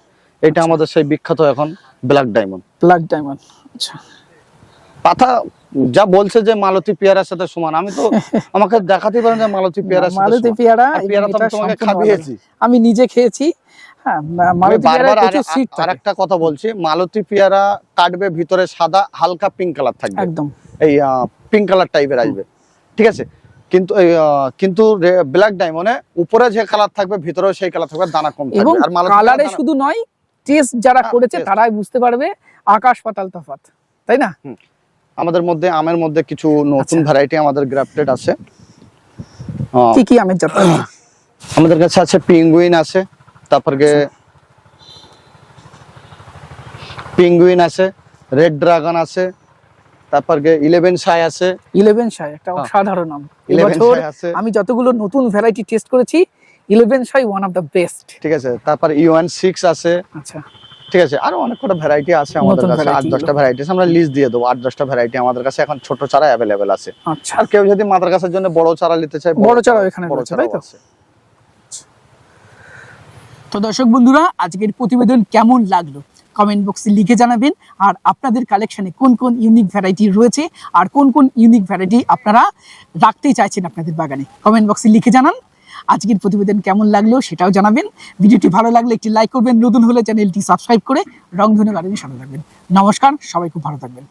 এটা আমাদের সেই বিখ্যাত এখন ব্ল্যাক ডায়মন্ড। Black diamond. আচ্ছা, পাতা যা বলছে যে মালতী পেয়ারার সাথে সমান, আমি তো আমাকে দেখাতে পারেন যে মালতী পেয়ারার সাথে মালতী সমান। পেয়ারা, আর পেয়ারা তো আমি তোমাকে খাইয়েছি, আমি নিজে খেয়েছি। হ্যাঁ, আমি মালতী পেয়ারা বারবার প্রচুর সিড থাকে। আরেকটা কথা বলছি, মালতী পেয়ারা কাটবে ভিতরে সাদা, হালকা পিঙ্ক কালার থাকবে, একদম এই পিঙ্ক কালার টাইপের আসবে, ঠিক আছে? কিন্তু ব্ল্যাক ডায়মন্ডে উপরে যে কালার থাকবে ভিতরেও সেই কালার থাকবে, দানা কম এবং থাকবে। আর মালতী কালারে পেয়ারা শুধু নয়, টেস্ট যারা হ্যাঁ, করেছে taste। তারাই বুঝতে পারবে আকাশ পাতাল তফাৎ, তাই না? আমাদের মধ্যে আমের মধ্যে কিছু নতুন ভ্যারাইটি আমাদের গ্রাফটেড আছে। কি কি আমের জাত? আমাদের কাছে আছে পেঙ্গুইন আছে, তারপরে পেঙ্গুইন আছে, রেড ড্রাগন আছে, তারপরে 11 শাই আছে। 11 শাই একটা হ্যাঁ। অসাধারণ নাম। 11 এবছর শাই আছে, আমি যতগুলো নতুন ভ্যারাইটি টেস্ট করেছি, 11 শাই ওয়ান অফ দ্য বেস্ট। ঠিক আছে? তারপর UN6 আছে, আচ্ছা, ঠিক আছে? আরো অনেক কটা ভ্যারাইটি আছে আমাদের নতুন কাছে, variety 8-10টা ভ্যারাইটি আছে, আমরা লিস্ট দিয়ে দেবো। 8-10টা ভ্যারাইটি আমাদের কাছে এখন ছোট চারা অ্যাভেলেবেল আছে। আচ্ছা, আর কেউ যদি মাদার গাছের জন্য বড় চারা নিতে চায়, বড় চারাও এখানে বড় রয়েছে, চারাও তাই তো? আছে। তো দর্শক বন্ধুরা, আজকের প্রতিবেদন কেমন লাগলো কমেন্ট বক্সে লিখে জানাবেন। আর আপনাদের কালেকশনে কোন কোন ইউনিক ভ্যারাইটি রয়েছে আর কোন কোন ইউনিক ভ্যারাইটি আপনারা রাখতে চাইছেন আপনাদের বাগানে, কমেন্ট বক্সে লিখে জানান। আজকের প্রতিবেদন কেমন লাগলো সেটাও জানাবেন। ভিডিওটি ভালো লাগলে একটি লাইক করবেন, নতুন হলে চ্যানেলটি সাবস্ক্রাইব করে রংধনু গার্ডেনের সাথে থাকবেন। নমস্কার, সবাই খুব ভালো থাকবেন।